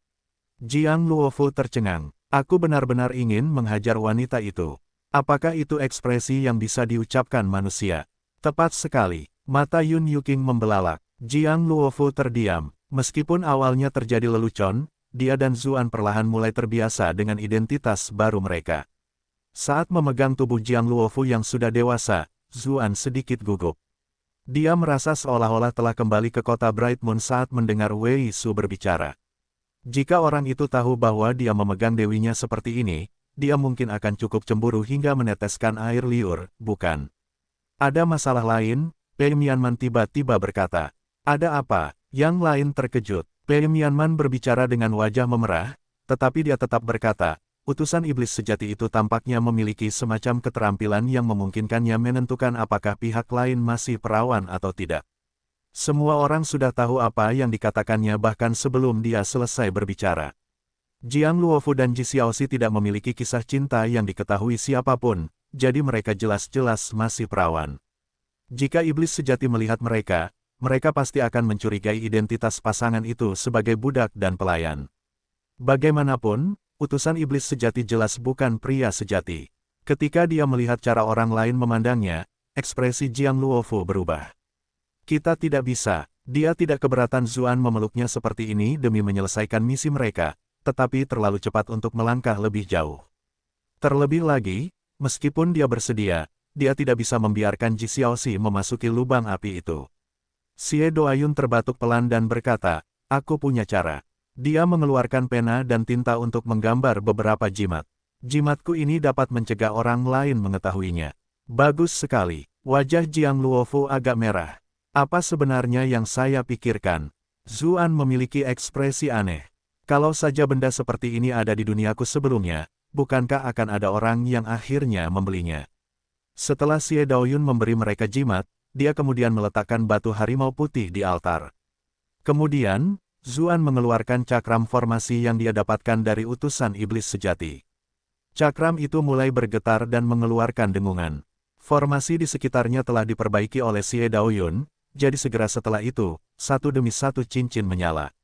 Jiang Luofu tercengang. Aku benar-benar ingin menghajar wanita itu. Apakah itu ekspresi yang bisa diucapkan manusia? Tepat sekali. Mata Yun Yuking membelalak. Jiang Luofu terdiam. Meskipun awalnya terjadi lelucon, dia dan Zuan perlahan mulai terbiasa dengan identitas baru mereka. Saat memegang tubuh Jiang Luofu yang sudah dewasa, Zuan sedikit gugup. Dia merasa seolah-olah telah kembali ke kota Bright Moon saat mendengar Wei Su berbicara. Jika orang itu tahu bahwa dia memegang dewinya seperti ini, dia mungkin akan cukup cemburu hingga meneteskan air liur, bukan? Ada masalah lain? Pei Mianman tiba-tiba berkata. Ada apa? Yang lain terkejut. Pei Mianman berbicara dengan wajah memerah, tetapi dia tetap berkata, utusan iblis sejati itu tampaknya memiliki semacam keterampilan yang memungkinkannya menentukan apakah pihak lain masih perawan atau tidak. Semua orang sudah tahu apa yang dikatakannya bahkan sebelum dia selesai berbicara. Jiang Luofu dan Ji Xiaoxi tidak memiliki kisah cinta yang diketahui siapapun, jadi mereka jelas-jelas masih perawan. Jika iblis sejati melihat mereka, mereka pasti akan mencurigai identitas pasangan itu sebagai budak dan pelayan. Bagaimanapun, utusan iblis sejati jelas bukan pria sejati. Ketika dia melihat cara orang lain memandangnya, ekspresi Jiang Luofu berubah. Kita tidak bisa, dia tidak keberatan Zuan memeluknya seperti ini demi menyelesaikan misi mereka, tetapi terlalu cepat untuk melangkah lebih jauh. Terlebih lagi, meskipun dia bersedia, dia tidak bisa membiarkan Ji Xiaoxi memasuki lubang api itu. Xie Daoyun terbatuk pelan dan berkata, aku punya cara. Dia mengeluarkan pena dan tinta untuk menggambar beberapa jimat. Jimatku ini dapat mencegah orang lain mengetahuinya. Bagus sekali. Wajah Jiang Luofu agak merah. Apa sebenarnya yang saya pikirkan? Zuan memiliki ekspresi aneh. Kalau saja benda seperti ini ada di duniaku sebelumnya, bukankah akan ada orang yang akhirnya membelinya? Setelah Xie Daoyun memberi mereka jimat, dia kemudian meletakkan batu harimau putih di altar. Kemudian, Zuan mengeluarkan cakram formasi yang dia dapatkan dari utusan iblis sejati. Cakram itu mulai bergetar dan mengeluarkan dengungan. Formasi di sekitarnya telah diperbaiki oleh Xie Daoyun, jadi segera setelah itu, satu demi satu cincin menyala.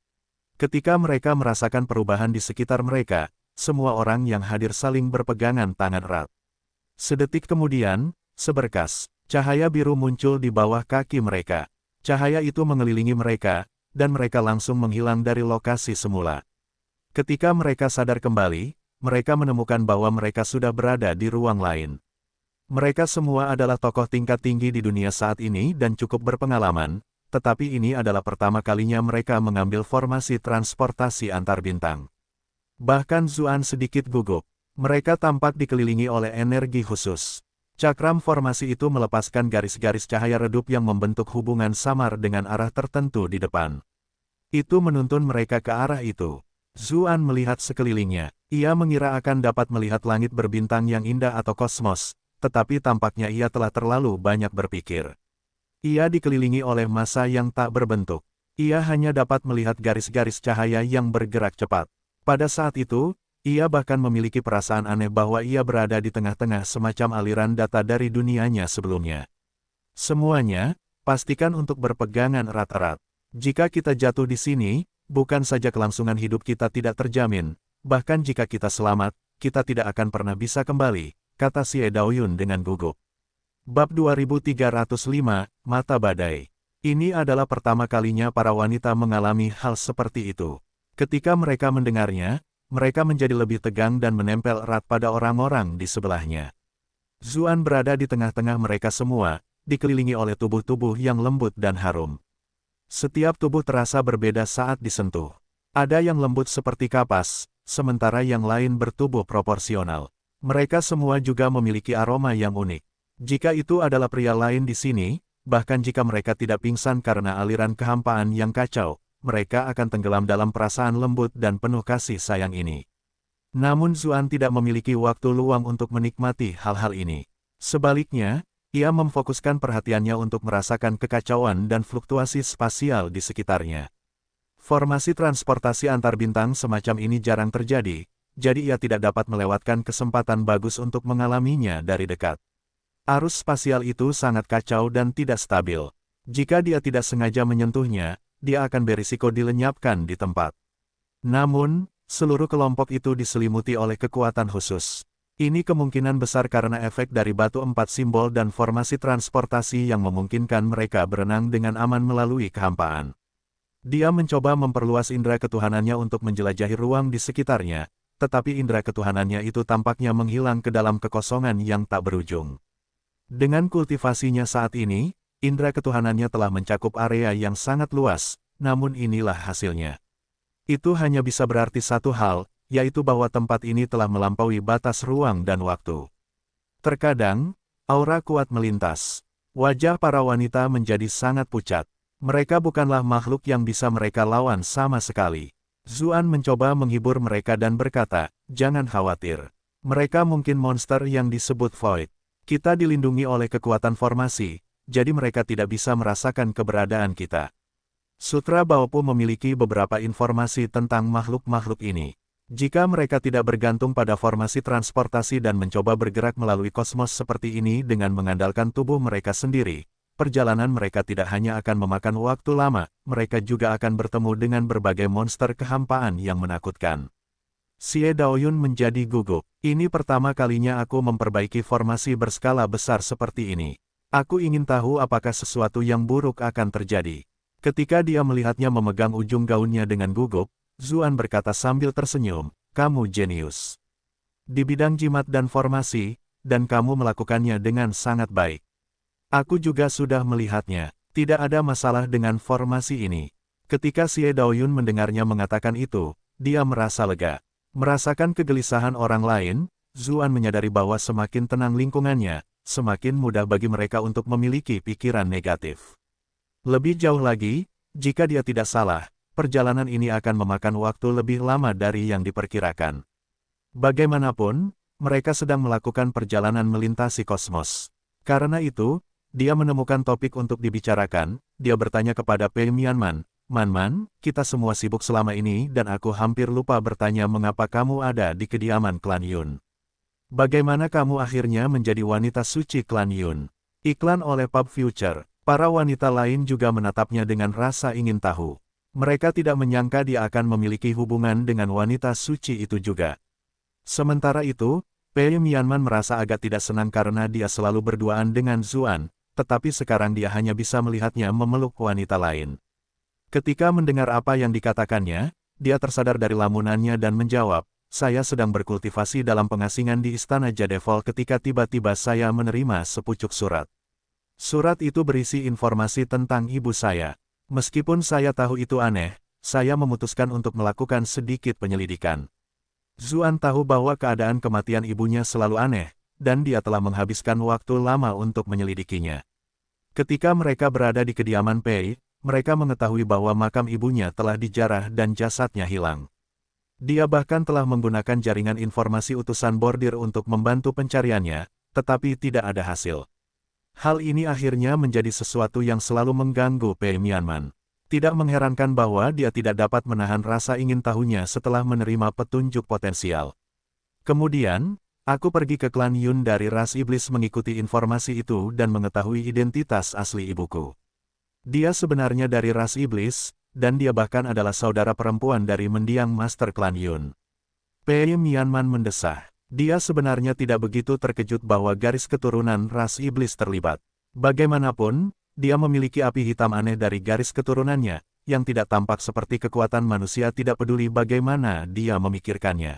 Ketika mereka merasakan perubahan di sekitar mereka, semua orang yang hadir saling berpegangan tangan erat. Sedetik kemudian, seberkas cahaya biru muncul di bawah kaki mereka. Cahaya itu mengelilingi mereka, dan mereka langsung menghilang dari lokasi semula. Ketika mereka sadar kembali, mereka menemukan bahwa mereka sudah berada di ruang lain. Mereka semua adalah tokoh tingkat tinggi di dunia saat ini dan cukup berpengalaman, tetapi ini adalah pertama kalinya mereka mengambil formasi transportasi antar bintang. Bahkan Zuan sedikit gugup. Mereka tampak dikelilingi oleh energi khusus. Cakram formasi itu melepaskan garis-garis cahaya redup yang membentuk hubungan samar dengan arah tertentu di depan. Itu menuntun mereka ke arah itu. Zuan melihat sekelilingnya. Ia mengira akan dapat melihat langit berbintang yang indah atau kosmos, tetapi tampaknya ia telah terlalu banyak berpikir. Ia dikelilingi oleh massa yang tak berbentuk. Ia hanya dapat melihat garis-garis cahaya yang bergerak cepat. Pada saat itu, ia bahkan memiliki perasaan aneh bahwa ia berada di tengah-tengah semacam aliran data dari dunianya sebelumnya. Semuanya, pastikan untuk berpegangan erat-erat. Jika kita jatuh di sini, bukan saja kelangsungan hidup kita tidak terjamin, bahkan jika kita selamat, kita tidak akan pernah bisa kembali, kata Xie Daoyun dengan gugup. Bab 2305, Mata Badai. Ini adalah pertama kalinya para wanita mengalami hal seperti itu. Ketika mereka mendengarnya, mereka menjadi lebih tegang dan menempel erat pada orang-orang di sebelahnya. Zuan berada di tengah-tengah mereka semua, dikelilingi oleh tubuh-tubuh yang lembut dan harum. Setiap tubuh terasa berbeda saat disentuh. Ada yang lembut seperti kapas, sementara yang lain bertubuh proporsional. Mereka semua juga memiliki aroma yang unik. Jika itu adalah pria lain di sini, bahkan jika mereka tidak pingsan karena aliran kehampaan yang kacau, mereka akan tenggelam dalam perasaan lembut dan penuh kasih sayang ini. Namun Zuan tidak memiliki waktu luang untuk menikmati hal-hal ini. Sebaliknya, ia memfokuskan perhatiannya untuk merasakan kekacauan dan fluktuasi spasial di sekitarnya. Formasi transportasi antar bintang semacam ini jarang terjadi, jadi ia tidak dapat melewatkan kesempatan bagus untuk mengalaminya dari dekat. Arus spasial itu sangat kacau dan tidak stabil. Jika dia tidak sengaja menyentuhnya, dia akan berisiko dilenyapkan di tempat. Namun, seluruh kelompok itu diselimuti oleh kekuatan khusus. Ini kemungkinan besar karena efek dari batu 4 simbol dan formasi transportasi yang memungkinkan mereka berenang dengan aman melalui kehampaan. Dia mencoba memperluas indera ketuhanannya untuk menjelajahi ruang di sekitarnya, tetapi indera ketuhanannya itu tampaknya menghilang ke dalam kekosongan yang tak berujung. Dengan kultivasinya saat ini, indera ketuhanannya telah mencakup area yang sangat luas, namun inilah hasilnya. Itu hanya bisa berarti satu hal, yaitu bahwa tempat ini telah melampaui batas ruang dan waktu. Terkadang, aura kuat melintas. Wajah para wanita menjadi sangat pucat. Mereka bukanlah makhluk yang bisa mereka lawan sama sekali. Zuan mencoba menghibur mereka dan berkata, jangan khawatir. Mereka mungkin monster yang disebut Void. Kita dilindungi oleh kekuatan formasi, jadi mereka tidak bisa merasakan keberadaan kita. Sutra Baopu memiliki beberapa informasi tentang makhluk-makhluk ini. Jika mereka tidak bergantung pada formasi transportasi dan mencoba bergerak melalui kosmos seperti ini dengan mengandalkan tubuh mereka sendiri, perjalanan mereka tidak hanya akan memakan waktu lama, mereka juga akan bertemu dengan berbagai monster kehampaan yang menakutkan. Xie Daoyun menjadi gugup. Ini pertama kalinya aku memperbaiki formasi berskala besar seperti ini. Aku ingin tahu apakah sesuatu yang buruk akan terjadi. Ketika dia melihatnya memegang ujung gaunnya dengan gugup, Zuan berkata sambil tersenyum, kamu jenius. Di bidang jimat dan formasi, dan kamu melakukannya dengan sangat baik. Aku juga sudah melihatnya, tidak ada masalah dengan formasi ini. Ketika Xie Daoyun mendengarnya mengatakan itu, dia merasa lega. Merasakan kegelisahan orang lain, Zuan menyadari bahwa semakin tenang lingkungannya, semakin mudah bagi mereka untuk memiliki pikiran negatif. Lebih jauh lagi, jika dia tidak salah, perjalanan ini akan memakan waktu lebih lama dari yang diperkirakan. Bagaimanapun, mereka sedang melakukan perjalanan melintasi kosmos. Karena itu, dia menemukan topik untuk dibicarakan. Dia bertanya kepada Pei Mianman, Man, kita semua sibuk selama ini dan aku hampir lupa bertanya mengapa kamu ada di kediaman klan Yun. Bagaimana kamu akhirnya menjadi wanita suci klan Yun? Iklan oleh Pub Future. Para wanita lain juga menatapnya dengan rasa ingin tahu. Mereka tidak menyangka dia akan memiliki hubungan dengan wanita suci itu juga. Sementara itu, Pei Mianman merasa agak tidak senang karena dia selalu berduaan dengan Zuan, tetapi sekarang dia hanya bisa melihatnya memeluk wanita lain. Ketika mendengar apa yang dikatakannya, dia tersadar dari lamunannya dan menjawab, saya sedang berkultivasi dalam pengasingan di Istana Jadevol ketika tiba-tiba saya menerima sepucuk surat. Surat itu berisi informasi tentang ibu saya. Meskipun saya tahu itu aneh, saya memutuskan untuk melakukan sedikit penyelidikan. Zuan tahu bahwa keadaan kematian ibunya selalu aneh, dan dia telah menghabiskan waktu lama untuk menyelidikinya. Ketika mereka berada di kediaman Pei, mereka mengetahui bahwa makam ibunya telah dijarah dan jasadnya hilang. Dia bahkan telah menggunakan jaringan informasi utusan bordir untuk membantu pencariannya, tetapi tidak ada hasil. Hal ini akhirnya menjadi sesuatu yang selalu mengganggu Pei Mianman. Tidak mengherankan bahwa dia tidak dapat menahan rasa ingin tahunya setelah menerima petunjuk potensial. Kemudian, aku pergi ke klan Yun dari ras iblis mengikuti informasi itu dan mengetahui identitas asli ibuku. Dia sebenarnya dari ras iblis, dan dia bahkan adalah saudara perempuan dari mendiang Master Klan Yun. Pei Mianman mendesah. Dia sebenarnya tidak begitu terkejut bahwa garis keturunan ras iblis terlibat. Bagaimanapun, dia memiliki api hitam aneh dari garis keturunannya, yang tidak tampak seperti kekuatan manusia tidak peduli bagaimana dia memikirkannya.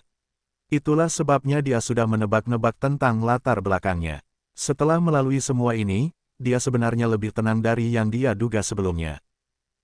Itulah sebabnya dia sudah menebak-nebak tentang latar belakangnya. Setelah melalui semua ini, dia sebenarnya lebih tenang dari yang dia duga sebelumnya.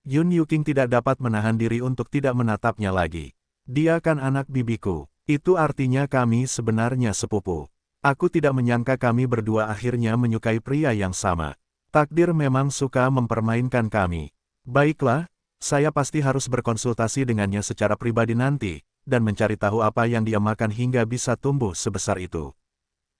Yun Yuking tidak dapat menahan diri untuk tidak menatapnya lagi. Dia kan anak bibiku. Itu artinya kami sebenarnya sepupu. Aku tidak menyangka kami berdua akhirnya menyukai pria yang sama. Takdir memang suka mempermainkan kami. Baiklah, saya pasti harus berkonsultasi dengannya secara pribadi nanti, dan mencari tahu apa yang dia makan hingga bisa tumbuh sebesar itu.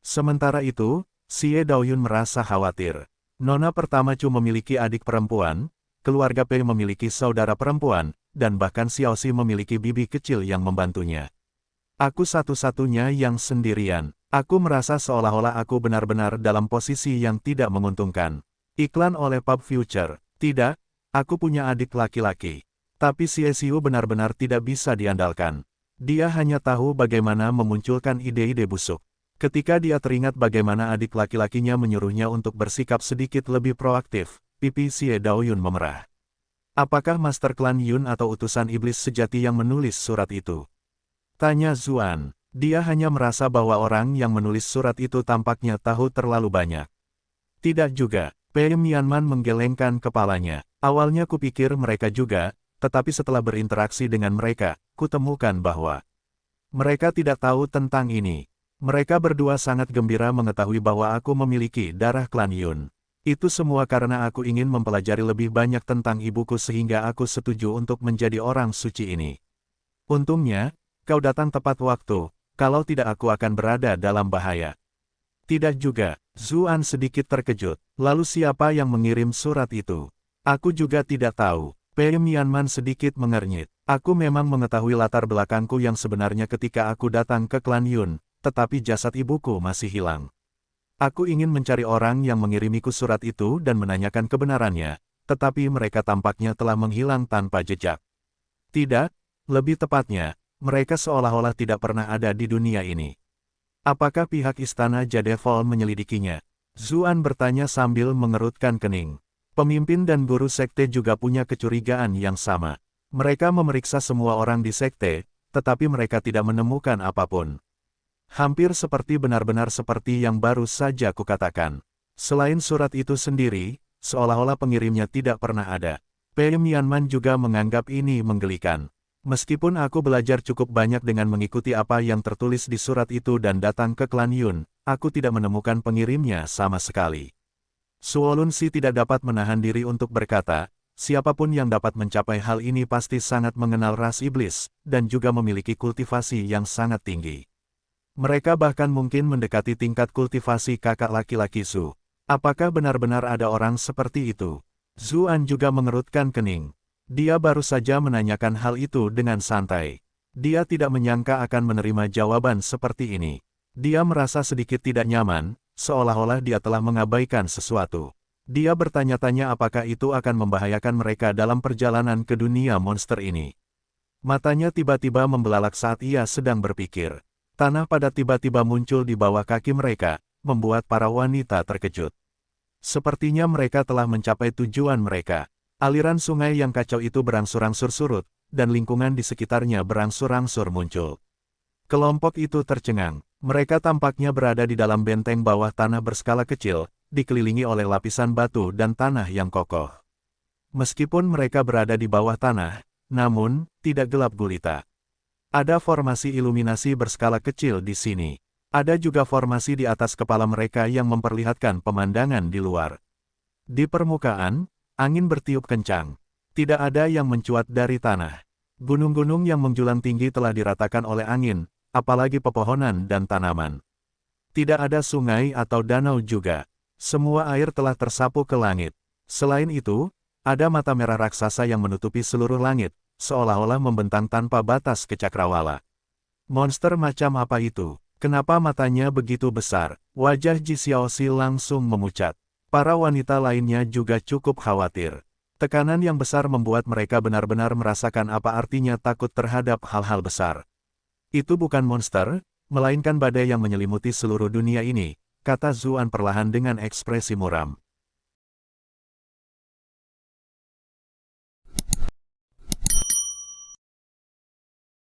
Sementara itu, Xie Daoyun merasa khawatir. Nona pertama Chu memiliki adik perempuan, keluarga Pei memiliki saudara perempuan, dan bahkan Xiaoxi memiliki bibi kecil yang membantunya. Aku satu-satunya yang sendirian. Aku merasa seolah-olah aku benar-benar dalam posisi yang tidak menguntungkan. Iklan oleh Pub Future. Tidak, aku punya adik laki-laki. Tapi Xiu benar-benar tidak bisa diandalkan. Dia hanya tahu bagaimana memunculkan ide-ide busuk. Ketika dia teringat bagaimana adik laki-lakinya menyuruhnya untuk bersikap sedikit lebih proaktif, pipi Xie Daoyun memerah. Apakah Master Klan Yun atau utusan iblis sejati yang menulis surat itu? Tanya Zuan. Dia hanya merasa bahwa orang yang menulis surat itu tampaknya tahu terlalu banyak. Tidak juga. Pei Mianman menggelengkan kepalanya. Awalnya kupikir mereka juga, tetapi setelah berinteraksi dengan mereka, kutemukan bahwa mereka tidak tahu tentang ini. Mereka berdua sangat gembira mengetahui bahwa aku memiliki darah klan Yun. Itu semua karena aku ingin mempelajari lebih banyak tentang ibuku sehingga aku setuju untuk menjadi orang suci ini. Untungnya, kau datang tepat waktu, kalau tidak aku akan berada dalam bahaya. Tidak juga, Zuan sedikit terkejut. Lalu siapa yang mengirim surat itu? Aku juga tidak tahu. Pei Mianman sedikit mengernyit. Aku memang mengetahui latar belakangku yang sebenarnya ketika aku datang ke klan Yun, tetapi jasad ibuku masih hilang. Aku ingin mencari orang yang mengirimiku surat itu dan menanyakan kebenarannya, tetapi mereka tampaknya telah menghilang tanpa jejak. Tidak, lebih tepatnya, mereka seolah-olah tidak pernah ada di dunia ini. Apakah pihak istana Jadevol menyelidikinya? Zuan bertanya sambil mengerutkan kening. Pemimpin dan guru sekte juga punya kecurigaan yang sama. Mereka memeriksa semua orang di sekte, tetapi mereka tidak menemukan apapun. Hampir seperti benar-benar seperti yang baru saja kukatakan. Selain surat itu sendiri, seolah-olah pengirimnya tidak pernah ada. Pei Mianman juga menganggap ini menggelikan. Meskipun aku belajar cukup banyak dengan mengikuti apa yang tertulis di surat itu dan datang ke klan Yun, aku tidak menemukan pengirimnya sama sekali. Suolun Si tidak dapat menahan diri untuk berkata, siapapun yang dapat mencapai hal ini pasti sangat mengenal ras iblis, dan juga memiliki kultivasi yang sangat tinggi. Mereka bahkan mungkin mendekati tingkat kultivasi kakak laki-laki Su. Apakah benar-benar ada orang seperti itu? Zuan juga mengerutkan kening. Dia baru saja menanyakan hal itu dengan santai. Dia tidak menyangka akan menerima jawaban seperti ini. Dia merasa sedikit tidak nyaman, seolah-olah dia telah mengabaikan sesuatu. Dia bertanya-tanya apakah itu akan membahayakan mereka dalam perjalanan ke dunia monster ini. Matanya tiba-tiba membelalak saat ia sedang berpikir. Tanah padat tiba-tiba muncul di bawah kaki mereka, membuat para wanita terkejut. Sepertinya mereka telah mencapai tujuan mereka. Aliran sungai yang kacau itu berangsur-angsur surut, dan lingkungan di sekitarnya berangsur-angsur muncul. Kelompok itu tercengang. Mereka tampaknya berada di dalam benteng bawah tanah berskala kecil, dikelilingi oleh lapisan batu dan tanah yang kokoh. Meskipun mereka berada di bawah tanah, namun, tidak gelap gulita. Ada formasi iluminasi berskala kecil di sini. Ada juga formasi di atas kepala mereka yang memperlihatkan pemandangan di luar. Di permukaan, angin bertiup kencang. Tidak ada yang mencuat dari tanah. Gunung-gunung yang menjulang tinggi telah diratakan oleh angin, apalagi pepohonan dan tanaman. Tidak ada sungai atau danau juga. Semua air telah tersapu ke langit. Selain itu, ada mata merah raksasa yang menutupi seluruh langit, seolah-olah membentang tanpa batas ke cakrawala. Monster macam apa itu? Kenapa matanya begitu besar? Wajah Ji Xiaoxi langsung memucat. Para wanita lainnya juga cukup khawatir. Tekanan yang besar membuat mereka benar-benar merasakan apa artinya takut terhadap hal-hal besar. Itu bukan monster, melainkan badai yang menyelimuti seluruh dunia ini, kata Zuan perlahan dengan ekspresi muram.